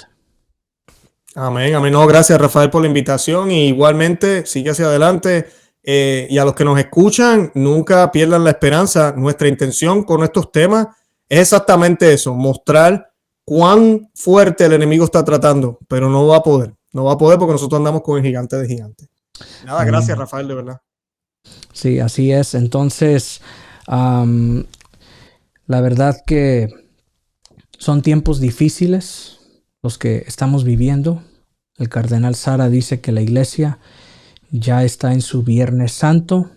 Amén, amén. No, gracias Rafael por la invitación y igualmente sigue hacia adelante. Y a los que nos escuchan, nunca pierdan la esperanza. Nuestra intención con estos temas es exactamente eso, mostrar cuán fuerte el enemigo está tratando, pero no va a poder porque nosotros andamos con el gigante de gigantes. Nada, gracias Rafael, de verdad. Sí, así es. Entonces, la verdad que son tiempos difíciles los que estamos viviendo. El cardenal Sara dice que la iglesia ya está en su Viernes Santo.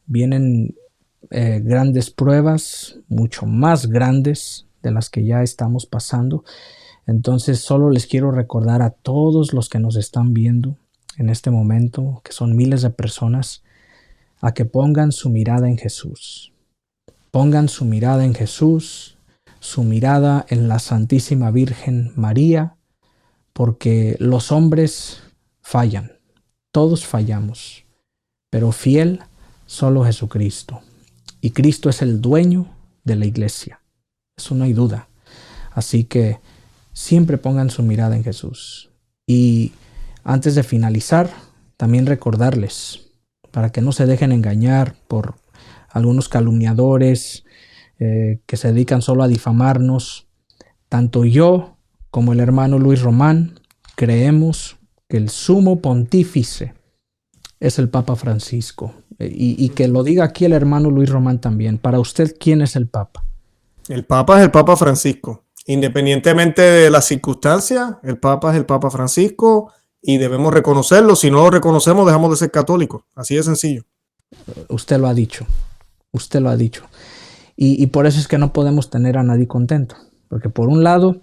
Vienen grandes pruebas, mucho más grandes de las que ya estamos pasando. Entonces, solo les quiero recordar a todos los que nos están viendo en este momento, que son miles de personas, a que pongan su mirada en Jesús. Pongan su mirada en Jesús, su mirada en la Santísima Virgen María, porque los hombres fallan, todos fallamos, pero fiel solo Jesucristo. Y Cristo es el dueño de la iglesia, eso no hay duda. Así que siempre pongan su mirada en Jesús. Y antes de finalizar, también recordarles, para que no se dejen engañar por algunos calumniadores que se dedican solo a difamarnos. Tanto yo como el hermano Luis Román creemos que el sumo pontífice es el Papa Francisco. Y que lo diga aquí el hermano Luis Román también. Para usted, ¿quién es el Papa? El Papa es el Papa Francisco. Independientemente de las circunstancias, el Papa es el Papa Francisco y debemos reconocerlo. Si no lo reconocemos, dejamos de ser católicos. Así de sencillo. Usted lo ha dicho. Usted lo ha dicho. Y por eso es que no podemos tener a nadie contento. Porque por un lado,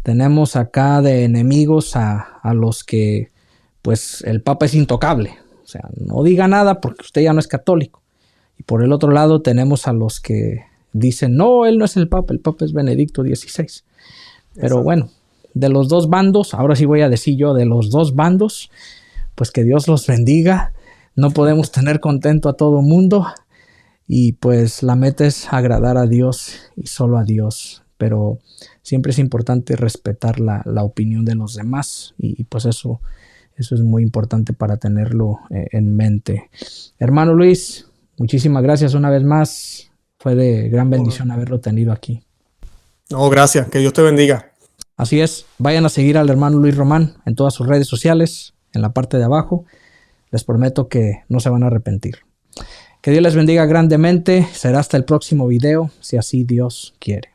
tenemos acá de enemigos a los que, pues, el Papa es intocable. O sea, no diga nada porque usted ya no es católico. Y por el otro lado tenemos a los que dicen, no, él no es el Papa es Benedicto XVI. Pero exacto. Bueno, de los dos bandos, ahora sí voy a decir yo, de los dos bandos, pues que Dios los bendiga. No podemos tener contento a todo mundo. Y pues la meta es agradar a Dios y solo a Dios. Pero siempre es importante respetar la opinión de los demás. Y pues eso es muy importante para tenerlo en mente. Hermano Luis, muchísimas gracias una vez más. Fue de gran bendición haberlo tenido aquí. No, gracias. Que Dios te bendiga. Así es. Vayan a seguir al hermano Luis Román en todas sus redes sociales, en la parte de abajo. Les prometo que no se van a arrepentir. Que Dios les bendiga grandemente. Será hasta el próximo video, si así Dios quiere.